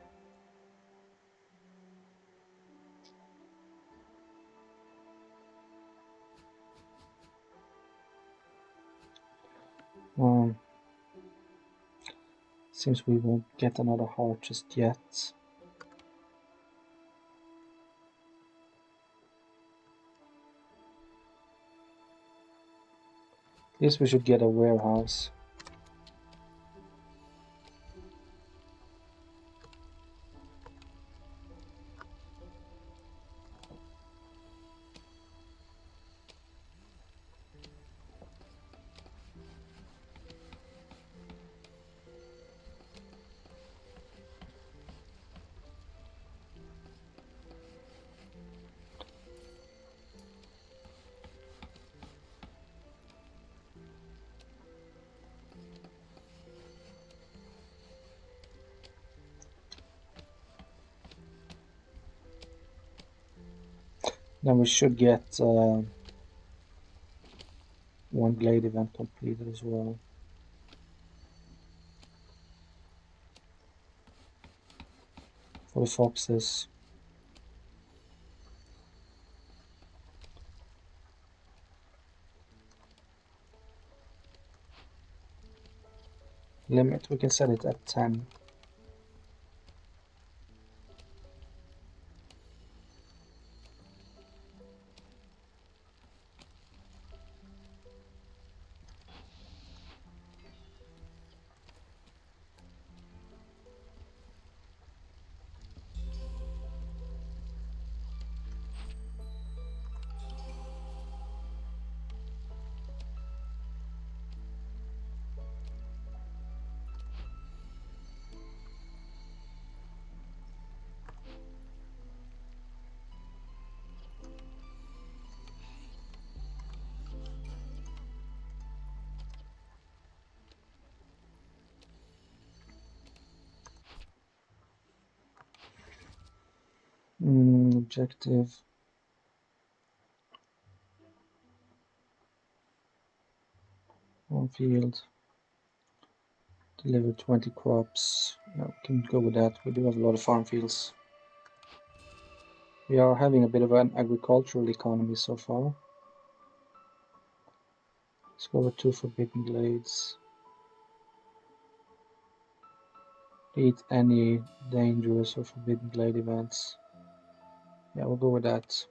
Um, Seems we won't get another heart just yet. At least we should get a warehouse. Then we should get one glade event completed as well. For the foxes. Limit, we can set it at 10. Objective. On field. Deliver 20 crops. No, we can go with that. We do have a lot of farm fields. We are having a bit of an agricultural economy so far. Let's go with 2 forbidden glades. Eat any dangerous or forbidden glade events. Yeah, we'll go with that.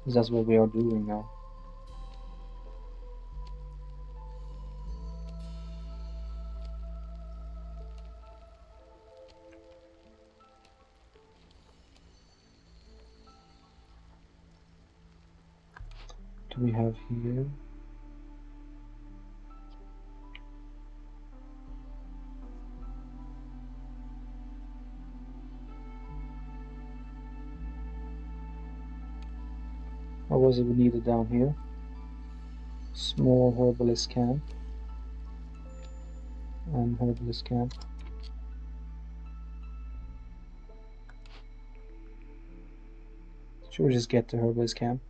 Because that's what we are doing now. Do we have here? What was it we needed down here? Small herbalist camp. And herbalist camp. Should we just get to herbalist camp?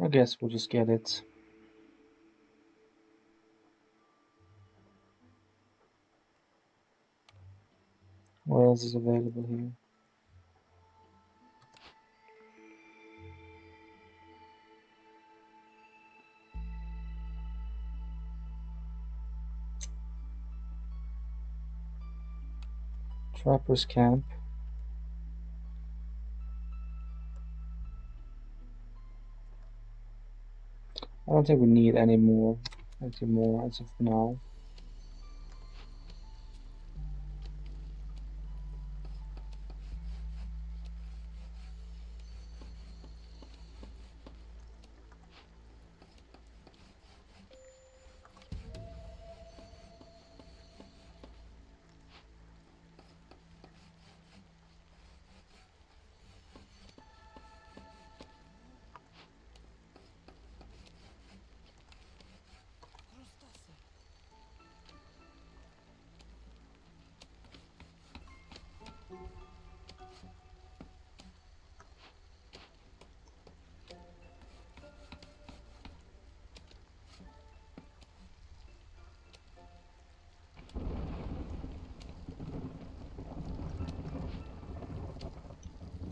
I guess we'll just get it. What else is available here? Trapper's camp. I don't think we need any more as of now.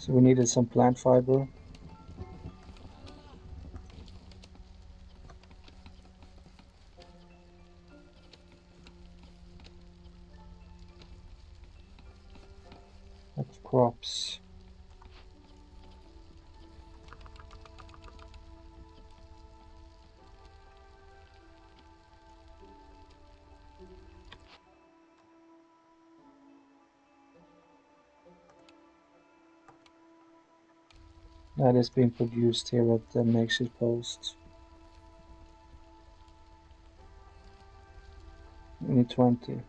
So we needed some plant fiber. Lack of crops. That is being produced here at the makeshift post. We need 20.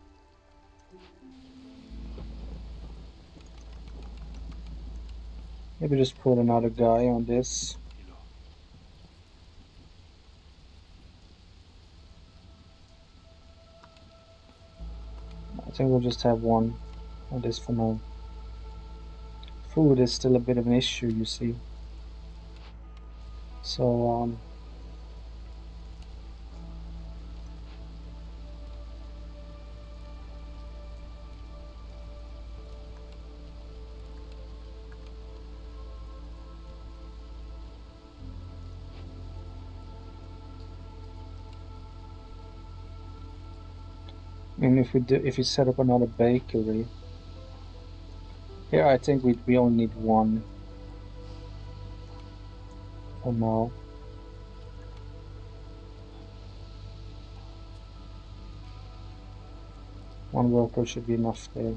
Maybe just put another guy on this. I think we'll just have one on this for now. Food is still a bit of an issue, you see. So, and if we set up another bakery, here I think we only need one for now. One worker should be enough there.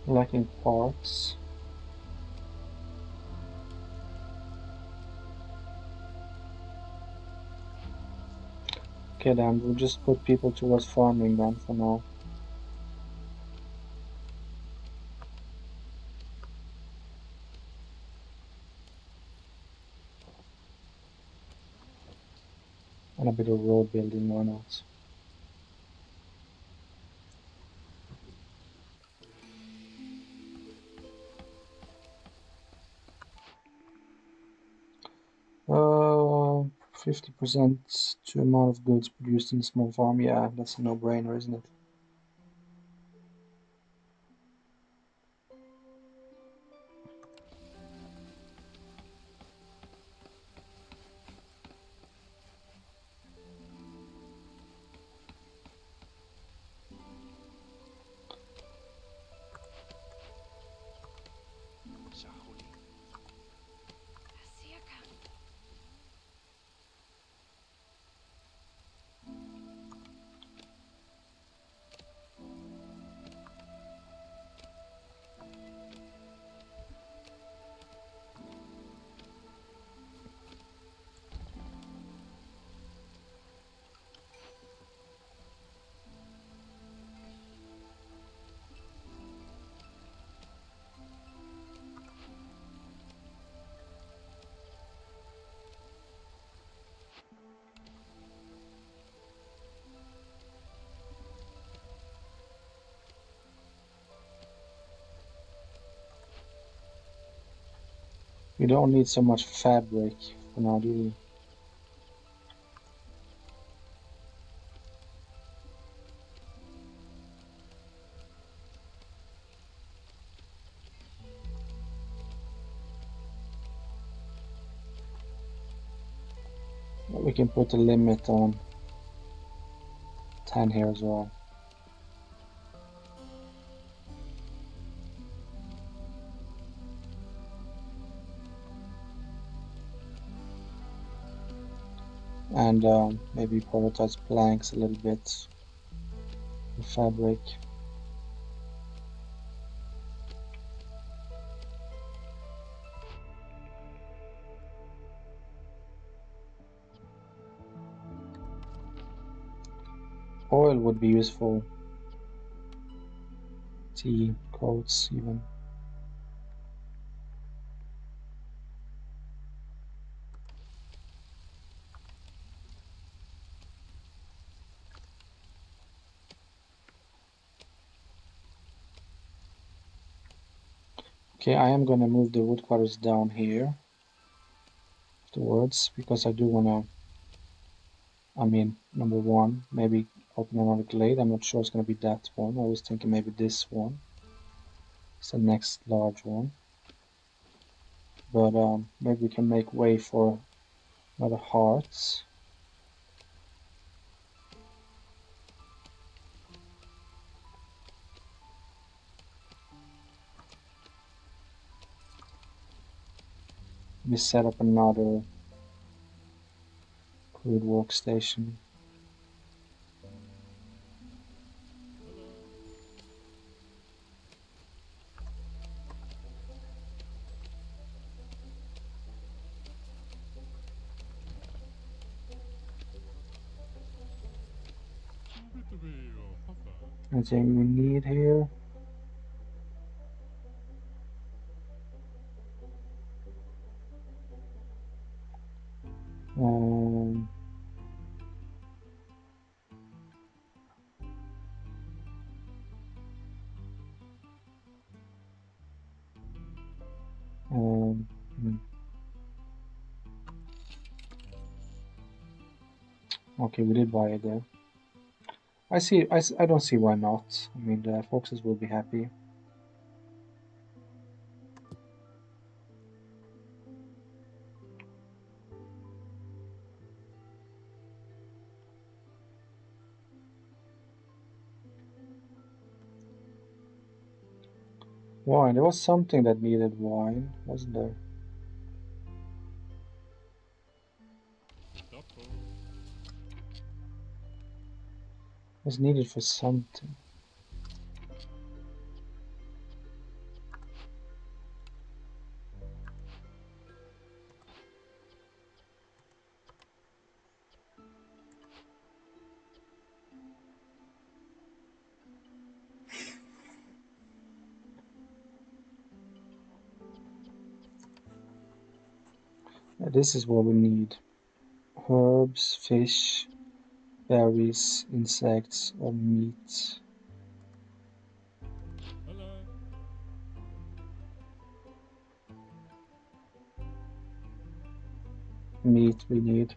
Lacking parts. Okay then, we'll just put people towards farming then for now. And a bit of road building, why not? Uh, 50% to amount of goods produced in a small farm. Yeah, that's a no-brainer, isn't it? We don't need so much fabric for now, do we? We can put a limit on 10 here as well. And maybe prioritize planks a little bit. The fabric. Oil would be useful. Tea, coats even. Okay, I am gonna move the woodcutters down here afterwards because I do wanna, number one, maybe open another glade. I'm not sure it's gonna be that one. I was thinking maybe this one. It's the next large one. But maybe we can make way for another hearts. Let me set up another crude workstation. Anything we need here? Um, um, hmm. Okay, we did buy it there. I don't see why not. I mean, the foxes will be happy. Wine. There was something that needed wine, wasn't there? It was needed for something. This is what we need. Herbs, fish, berries, insects, or meat. Meat we need.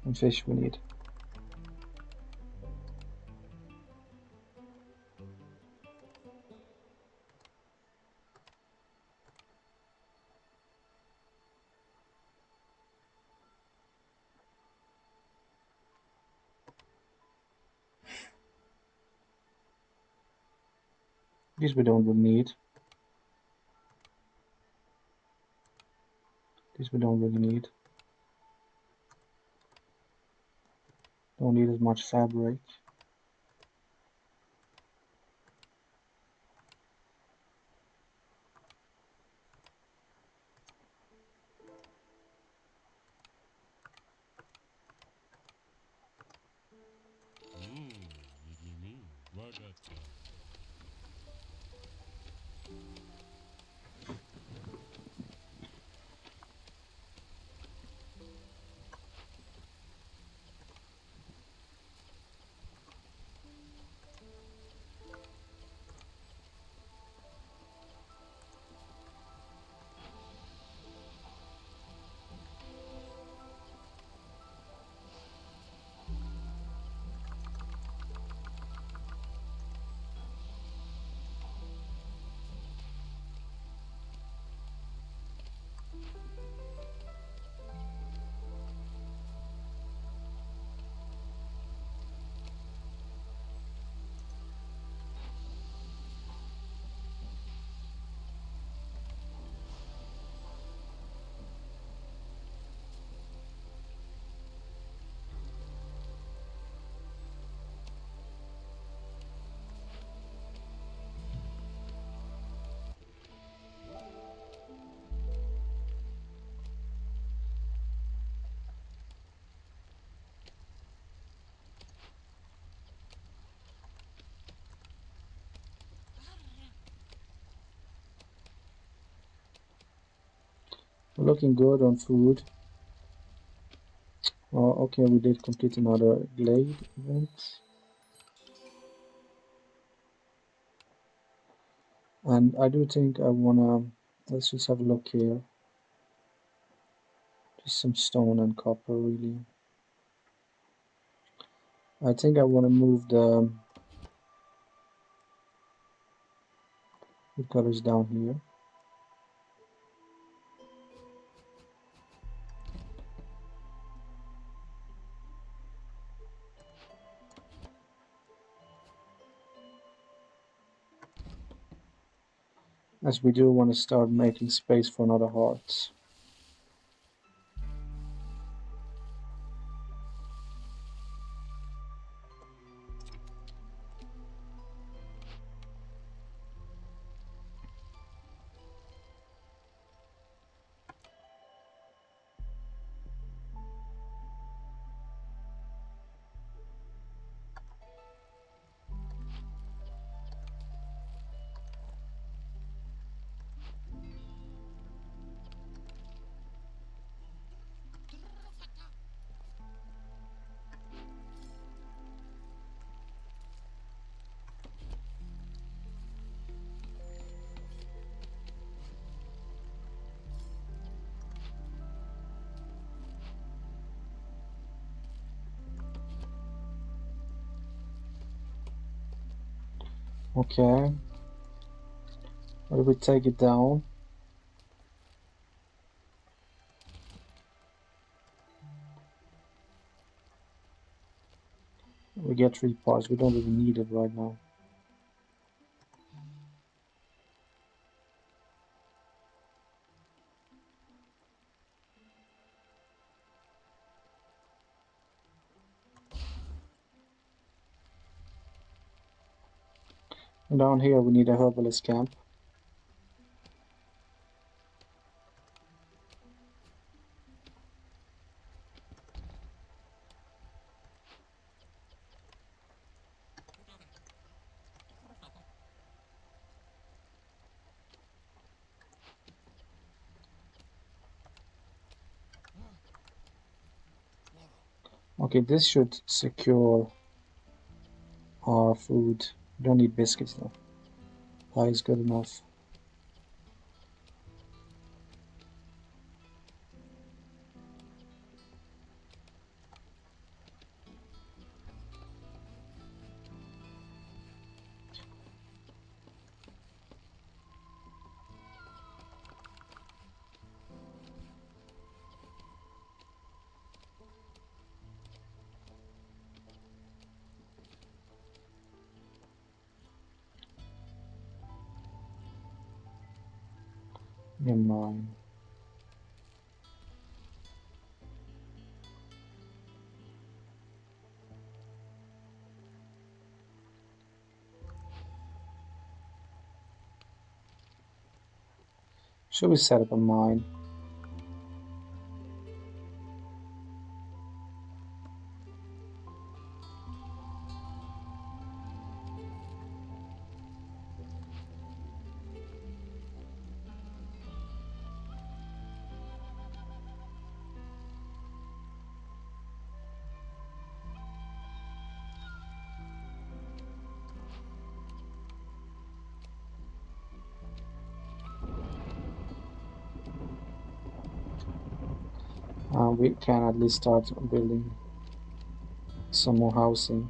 And fish we need. These we don't really need. These we don't really need. Don't need as much fabric. We're looking good on food. Okay, we did complete another glade event. And I do think I wanna, let's just have a look here. Just some stone and copper, really. I think I want to move the colors down here. As we do want to start making space for another heart. Okay, if we take it down, we get 3 parts. We don't really need it right now. And down here we need a herbalist camp. Okay, this should secure our food. We don't need biscuits though. Pie is good enough. Never mind. Should we set up a mine? We can at least start building some more housing.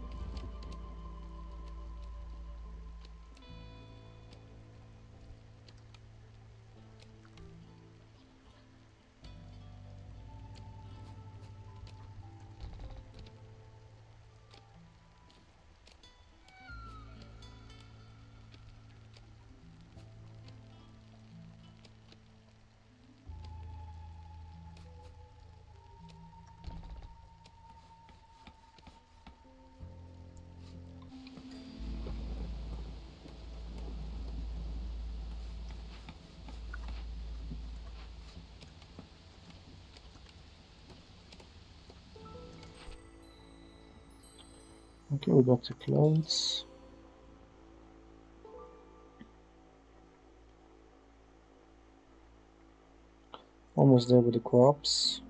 Okay, we got the clothes. Almost there with the crops.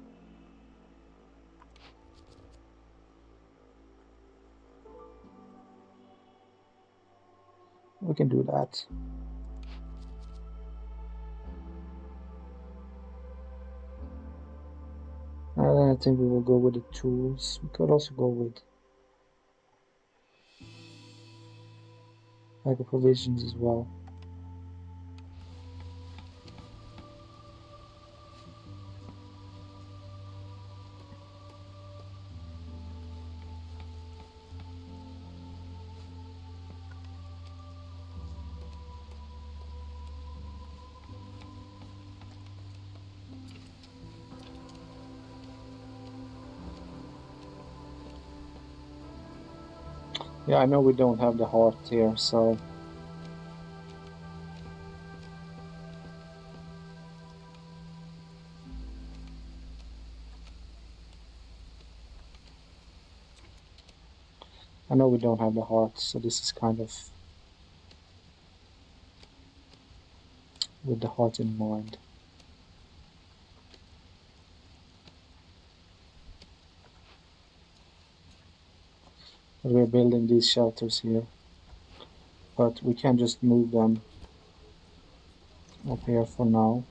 We can do that. Then I think we will go with the tools. We could also go with like provisions as well. Yeah, I know we don't have the heart here, so I know we don't have the heart, so this is kind of with the heart in mind. But we're building these shelters here, but we can just move them up here for now.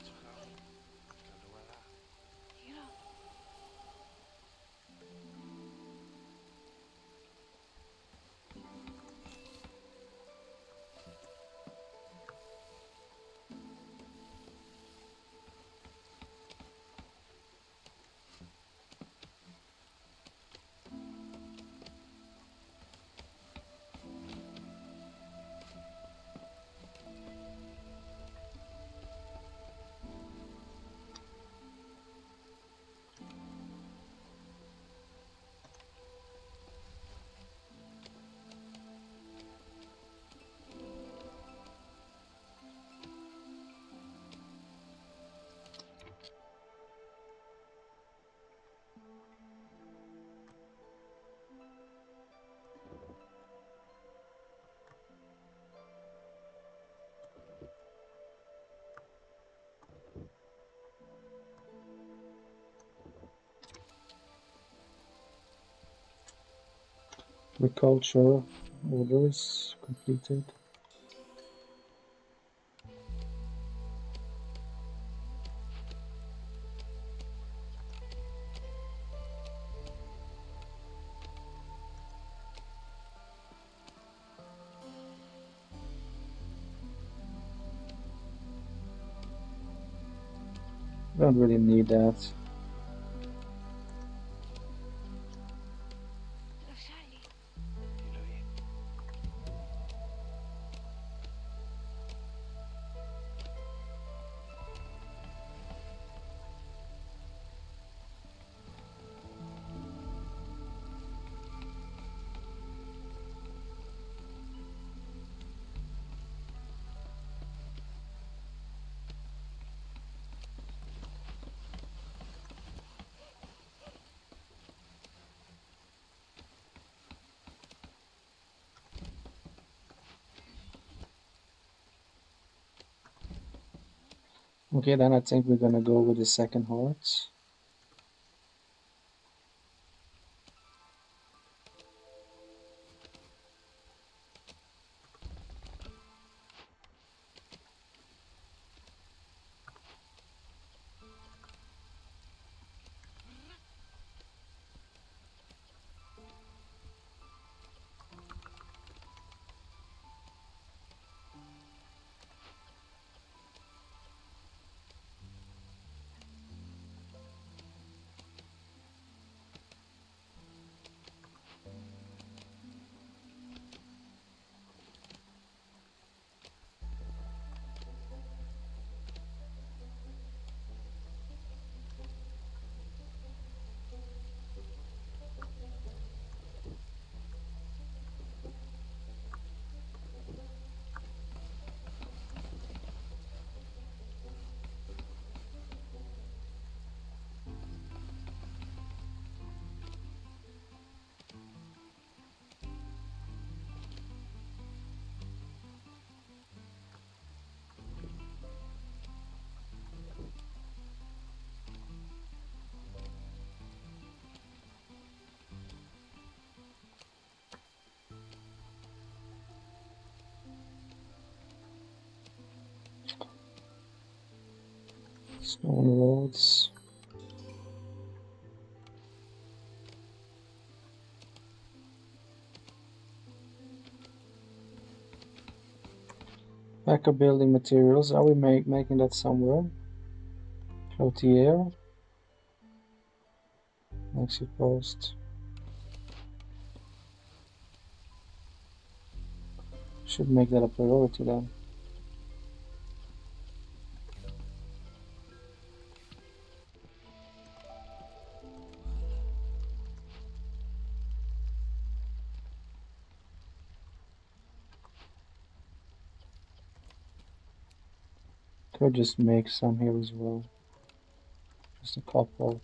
Zo gauw. Kan er wel. Ja. The culture order is completed. Don't really need that. Lo sai? Dillo io. Okay, then I think we're gonna go with the second heart. Stone roads. Backup building materials. Are we making that somewhere? Cloutier. Exit post. Should make that a priority then. Could just make some here as well. Just a couple.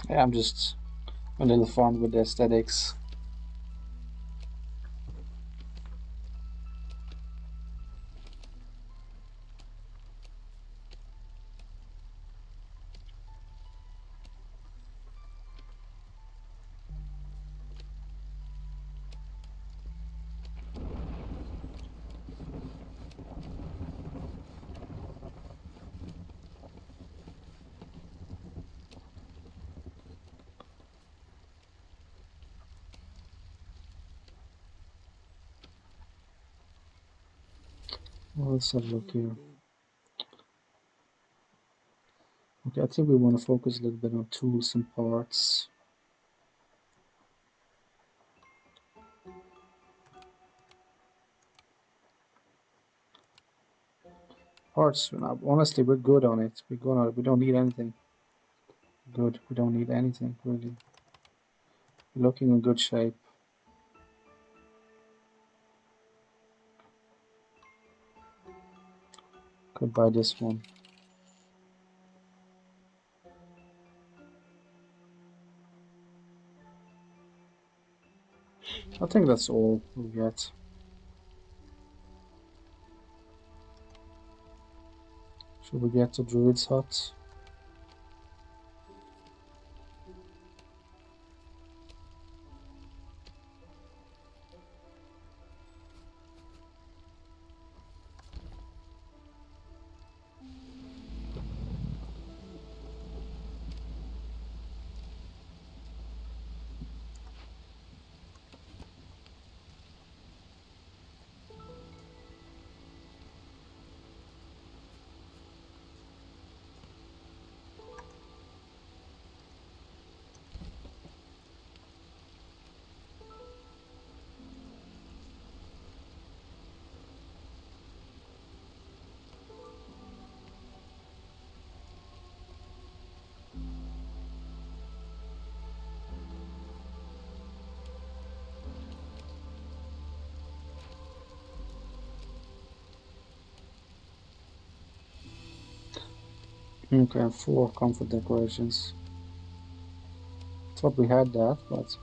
Yeah, I'm just a little fun with the aesthetics. Well, let's have a look here. Okay, I think we want to focus a little bit on tools and parts. Parts, honestly, we're good on it. We're good on it. We don't need anything. Good. We don't need anything, really. We're looking in good shape. Could buy this one. I think that's all we get. Should we get to Druid's Hut? Okay, four comfort decorations. Thought we had that, but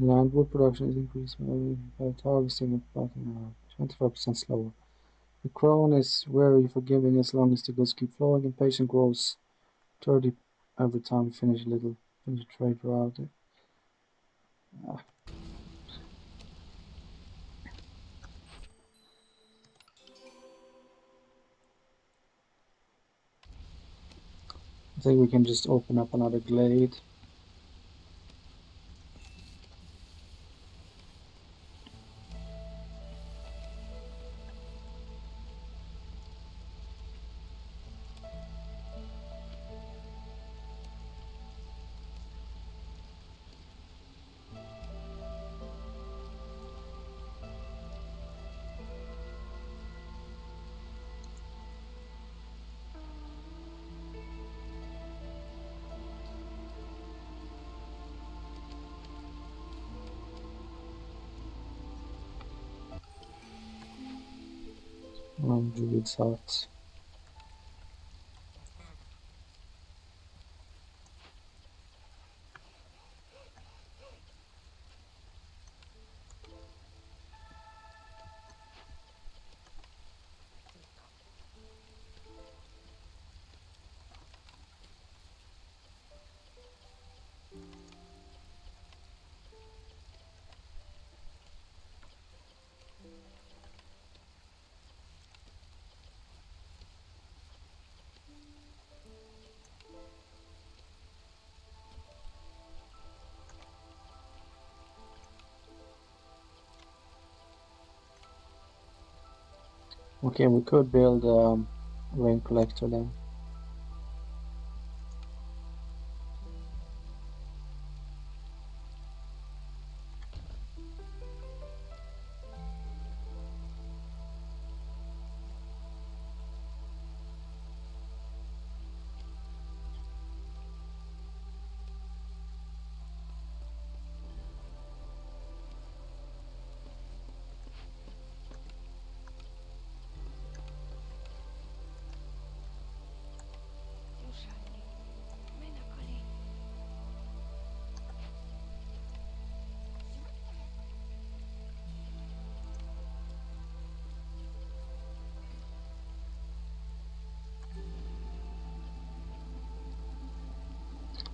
land wood production is increased by harvesting about 25% slower. The crown is very forgiving as long as the goods keep flowing, and patience grows 30 every time we finish a trade route. Uh, I think we can just open up another glade. Druid's hut. Okay, we could build rain collector then. Ruszali. My na kolei.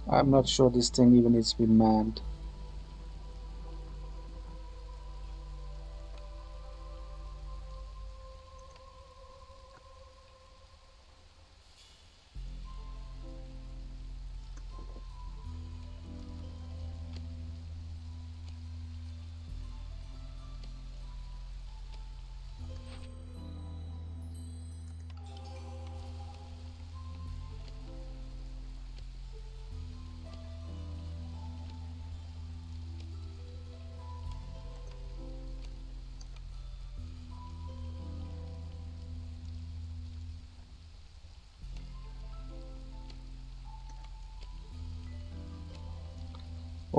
I'm not sure this thing even needs to be manned.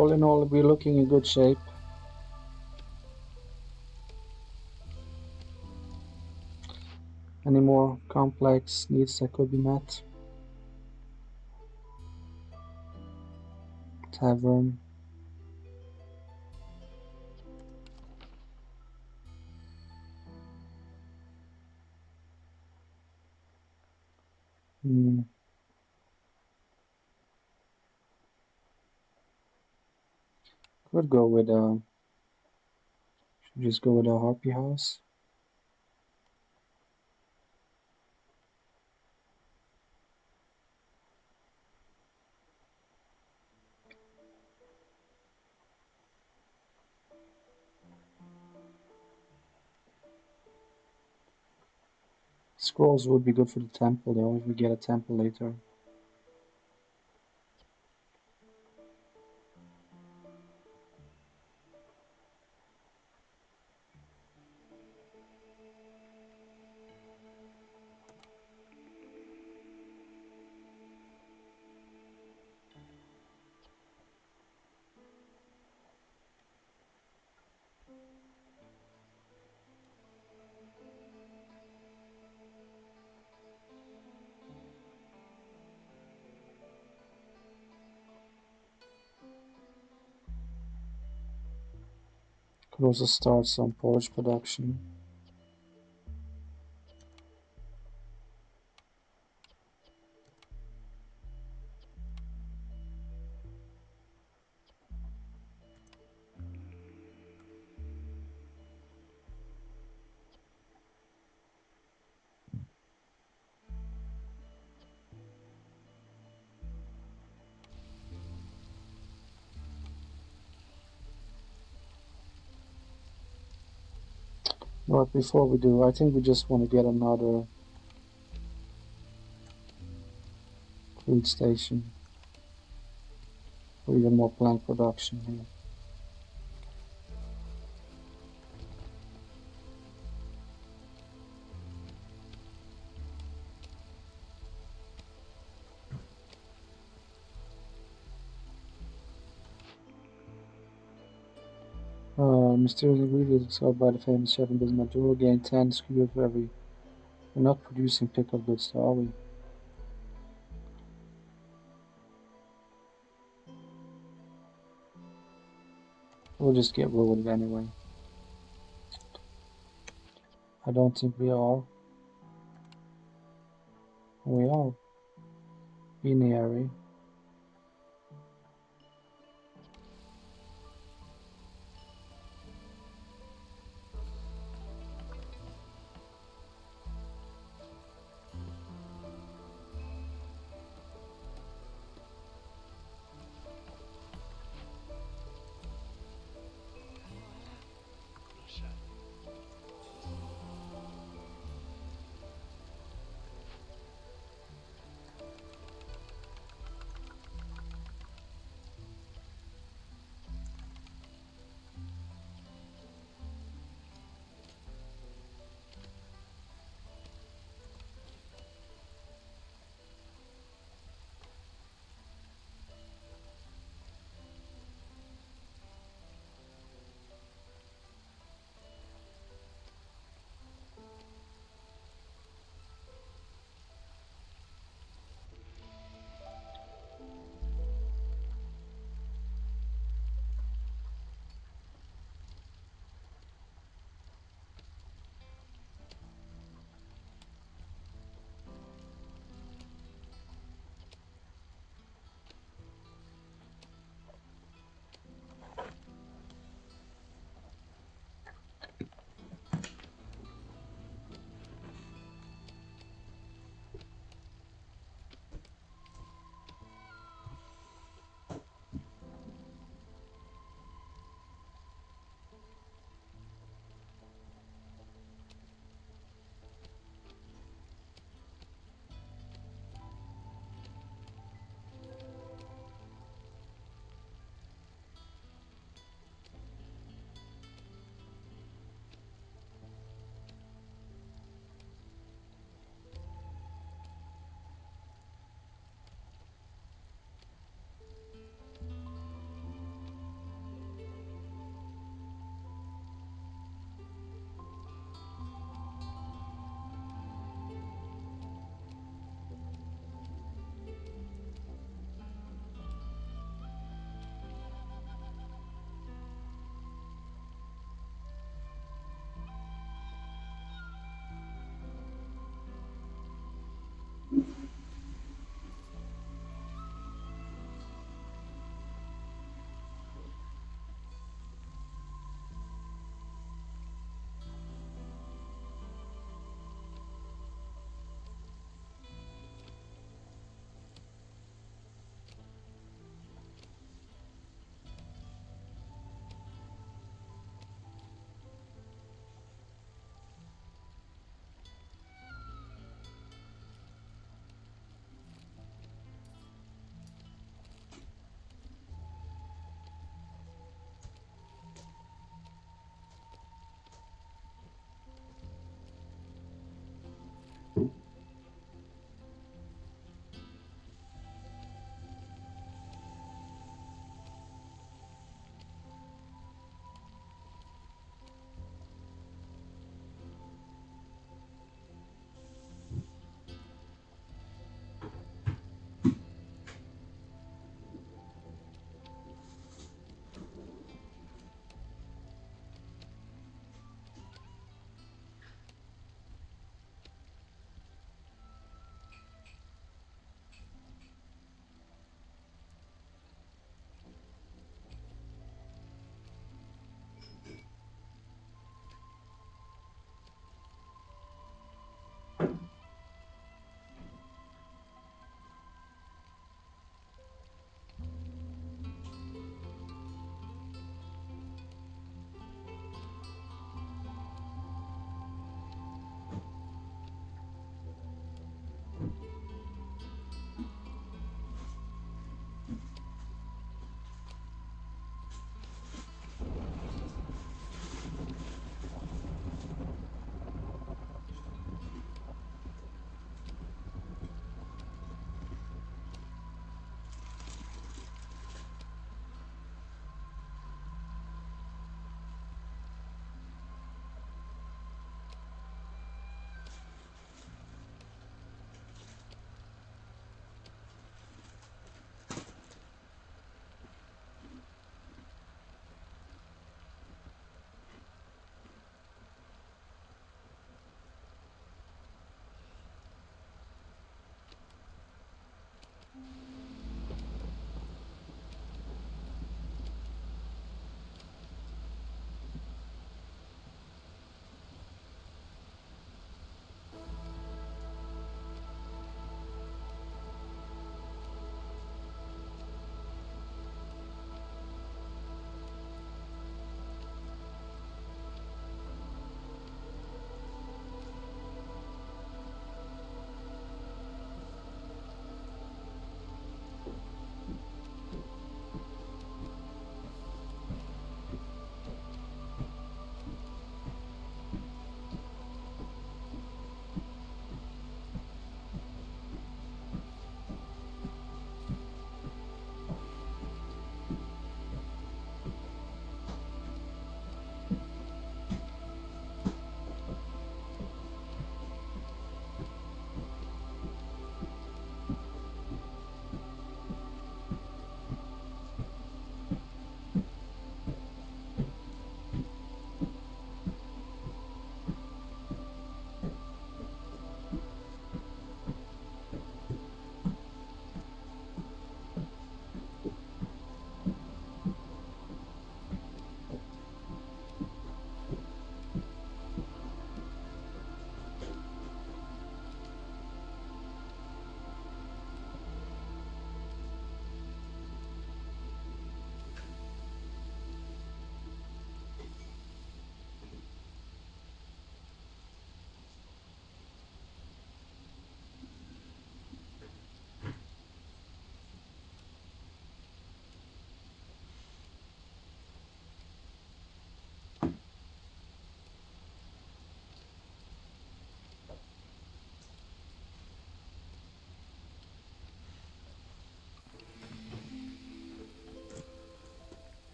All in all, we're looking in good shape. Any more complex needs that could be met? Tavern. Hmm. Could go with should just go with a harpy house. Scrolls would be good for the temple though, if we get a temple later. Could also start some porridge production. But before we do, I think we just want to get another food station for even more plant production here. Mysterious ingredient discovered by the famous chef in Maduro gain 10 skewers for every. We're not producing pickled goods, though, are we? We'll just get rid of it anyway. I don't think we are. We are. Binary. Allora, lasciate.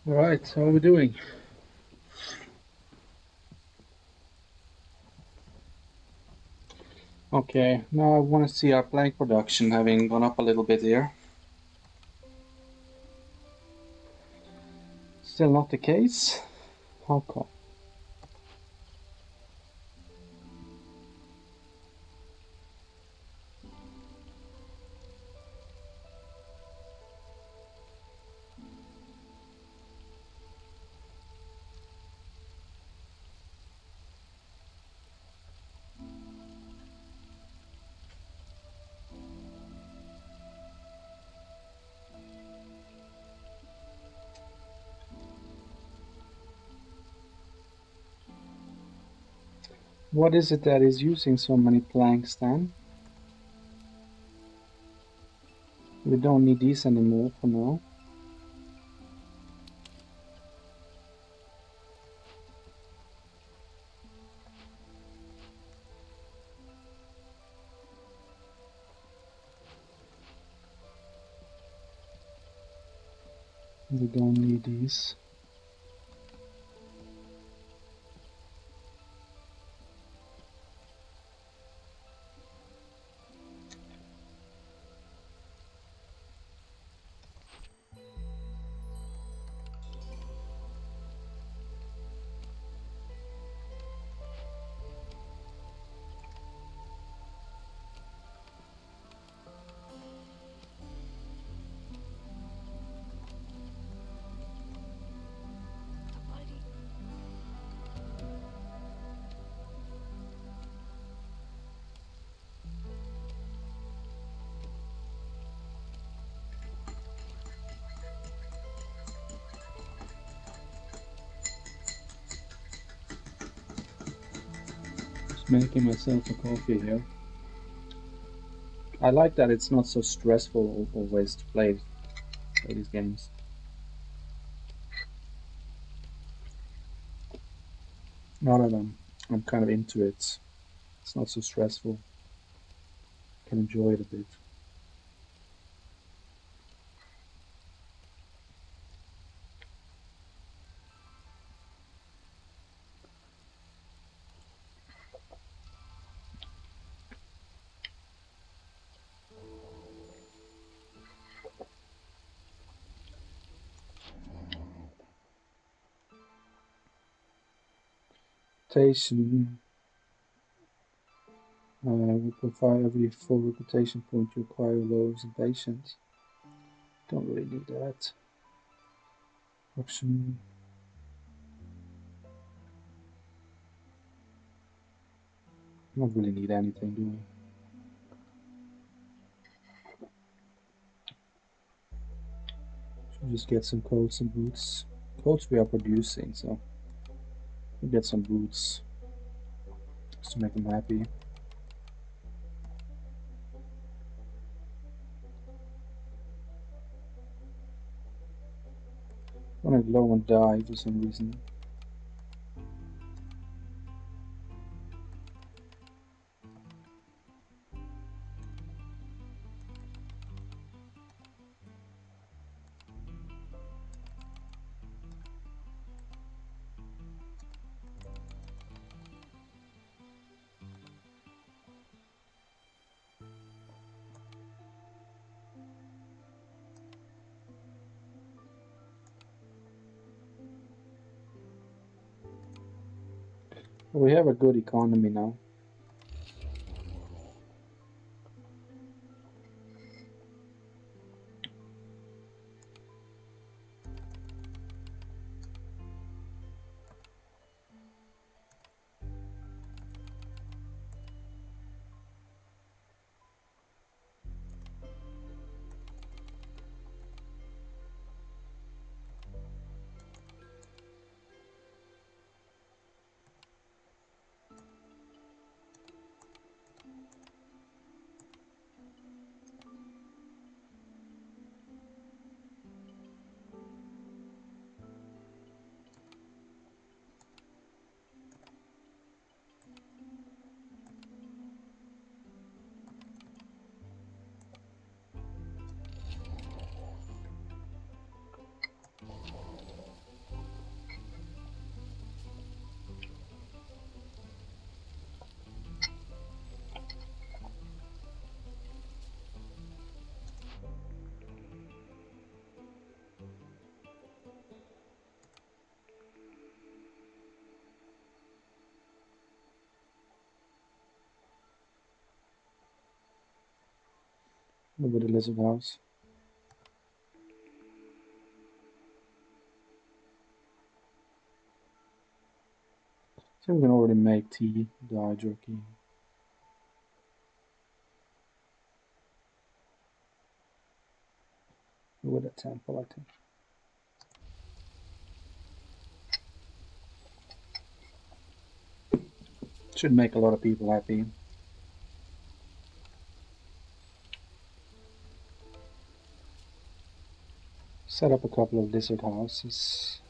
All right, how are we doing? Okay, now I want to see our plank production having gone up a little bit here. Still not the case. How come? What is it that is using so many planks then? We don't need these anymore for now. We don't need these. Almighty. Just making myself a coffee here. I like that it's not so stressful always to play these games. Now that I'm kind of into it, it's not so stressful. I can enjoy it a bit. Reputation. We provide every full reputation point to acquire loaves and patience. Don't really need that. Option. Don't really need anything, do we? Should just get some coats and boots. Coats we are producing, so we'll get some boots just to make them happy. Running low on dye for some reason. We have a good economy now. Over the lizard house. So we can already make tea, dye, jerky. With a temple, I think. Should make a lot of people happy. Set up a couple of lizard houses.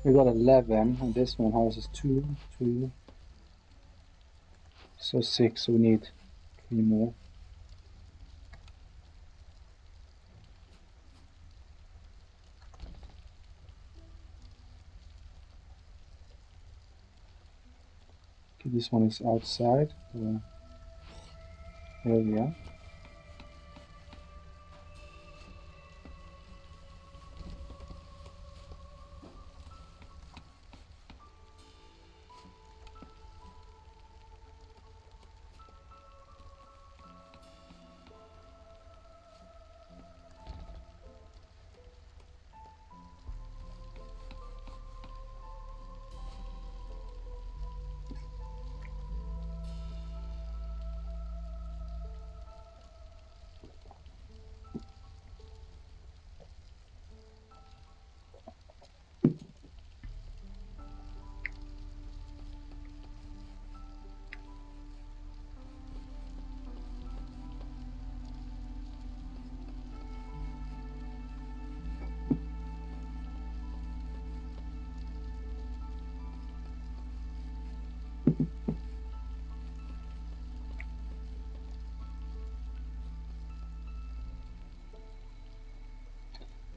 We got 11, and this one houses 2, 2. So 6, so we need 3 more. Okay, this one is outside. Here we are.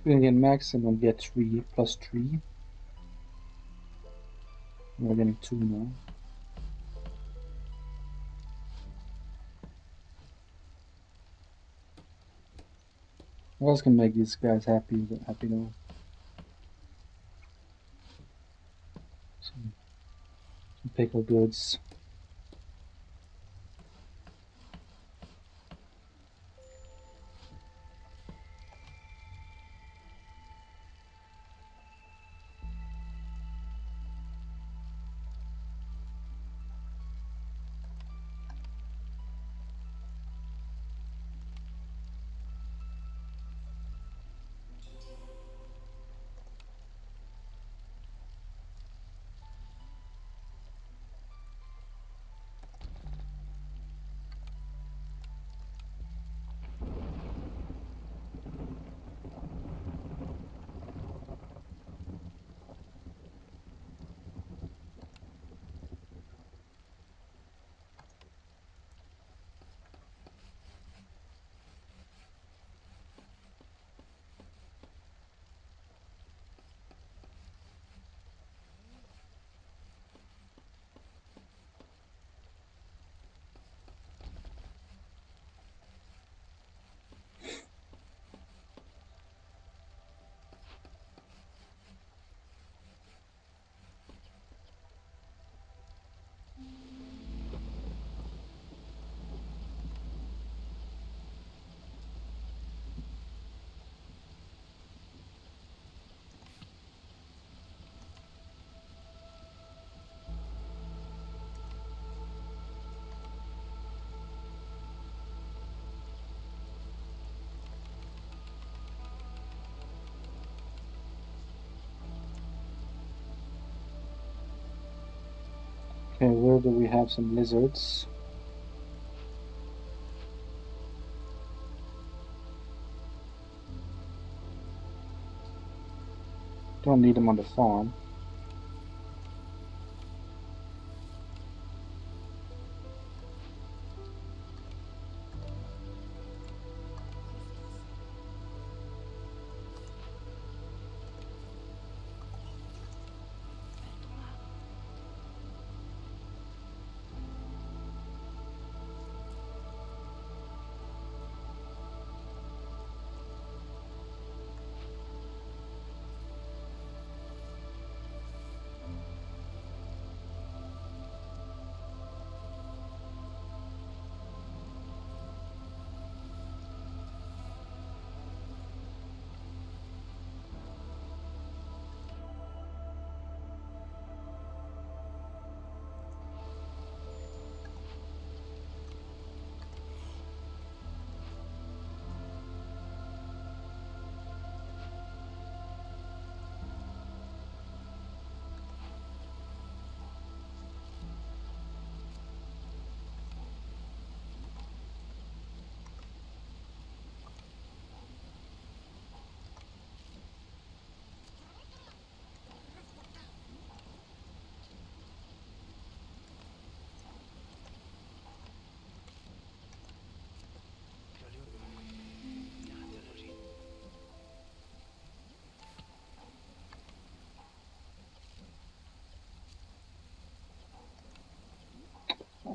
We can get maximum get 3 plus 3. We're getting 2 now. What else can make these guys happy now? Some pickle goods. Okay, where do we have some lizards? Don't need them on the farm.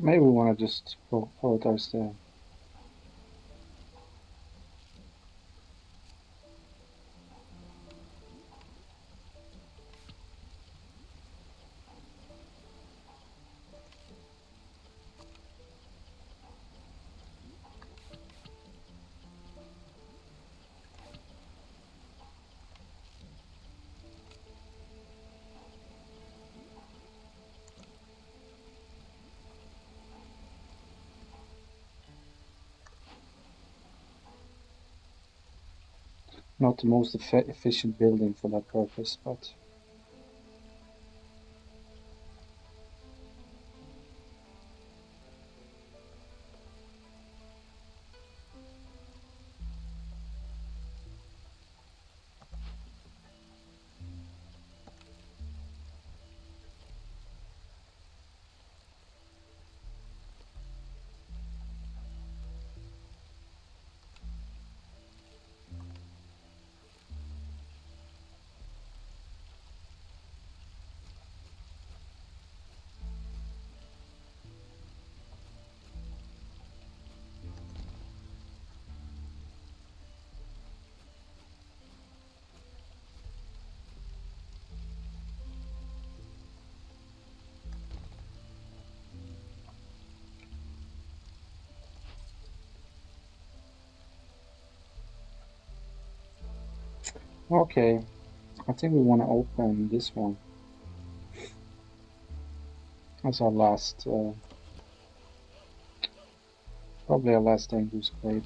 Maybe we want to just prioritize the. Not the most efficient building for that purpose, but okay. I think we want to open this one as our last, probably our last dangerous glade.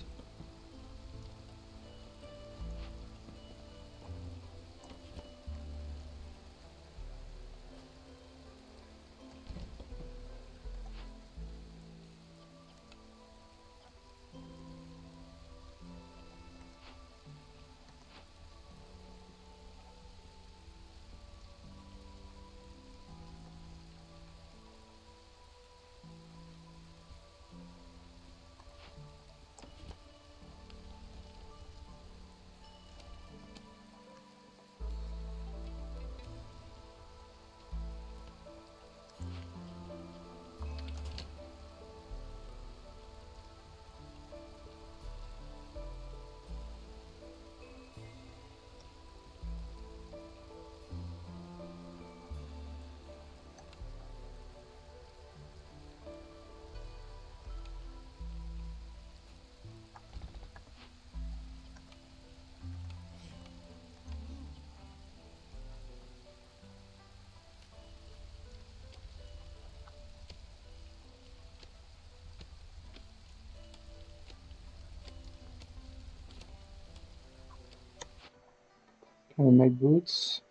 Can we make boots?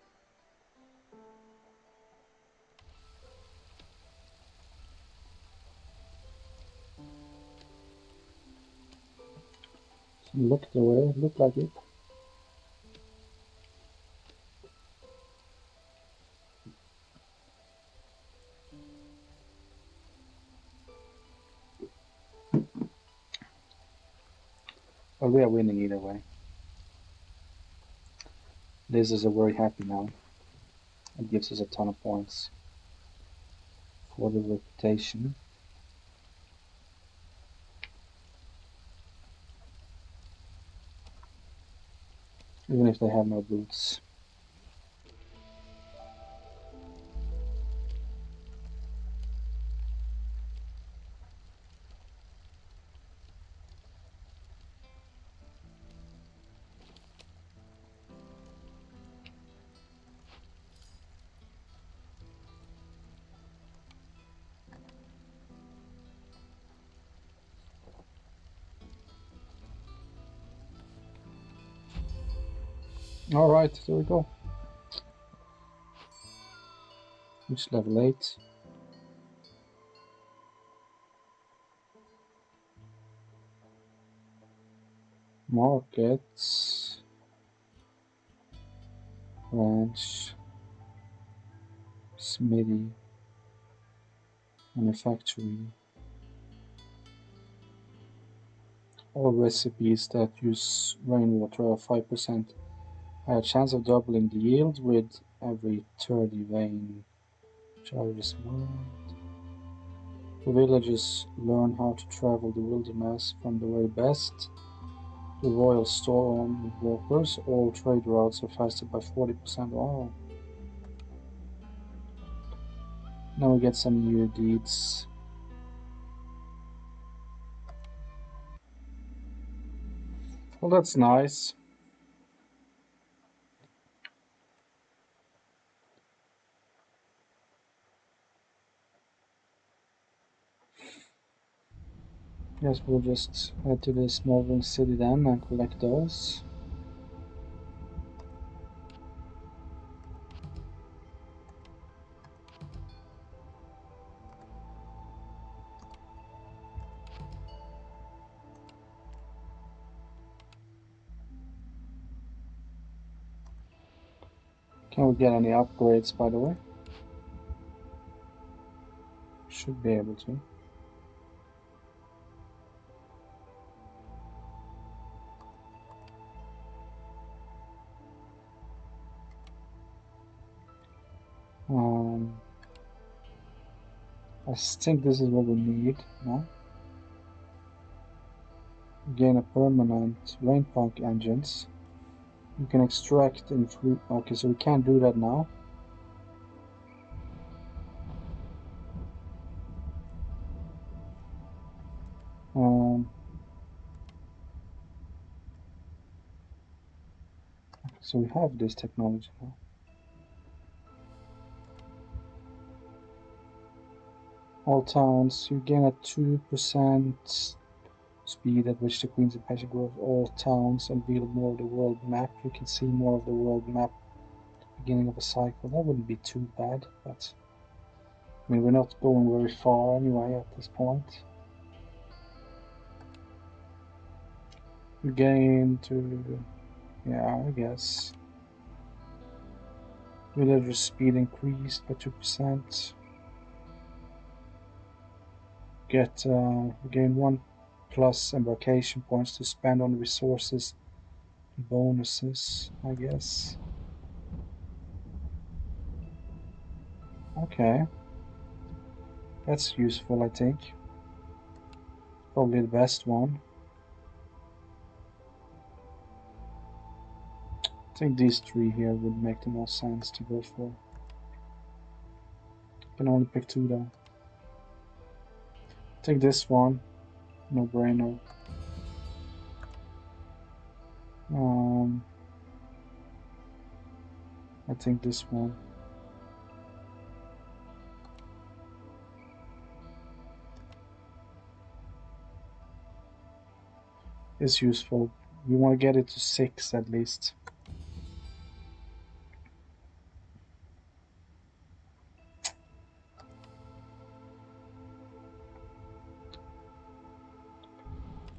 Look the way, look like it. But we are winning either way. Liz is a very happy now. It gives us a ton of points for the reputation. Even if they have no boots. Alright, there we go. Reach level 8. Markets. Ranch. Smithy. Manufacturing. All recipes that use rainwater have 5% higher chance of doubling the yield with every 30 vein. Charges more. The villagers learn how to travel the wilderness from the very best. The royal storm walkers, all trade routes are faster by 40%. Wow. Now we get some new deeds. Well, that's nice. Yes, we'll just head to the smoldering city then and collect those. Can we get any upgrades, by the way? Should be able to. I think this is what we need, no? Gain a permanent rain punk engines. You can extract and free. Okay, so we can't do that now. Um, so we have this technology now. All towns, you gain a 2% speed at which the Queen's impatient grows. All towns unveil more of the world map. You can see more of the world map at the beginning of a cycle. That wouldn't be too bad, but I mean, we're not going very far anyway at this point. You gain to, yeah, I guess. Villager speed increased by 2%. Gain 1 plus embarkation points to spend on resources and bonuses, I guess. Okay. That's useful, I think. Probably the best one. I think these three here would make the most sense to go for. Can only pick two though. Take this one. No brainer. I think this one. Is useful. We want to get it to 6 at least.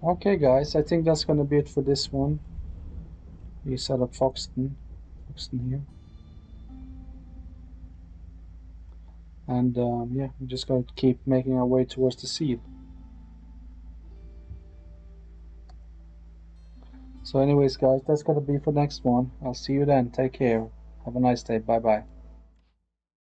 Okay, guys, I think that's gonna be it for this one. We set up Foxton here, and yeah, we just gotta keep making our way towards the seal. So, anyways, guys, that's gonna be for next one. I'll see you then. Take care. Have a nice day. Bye bye.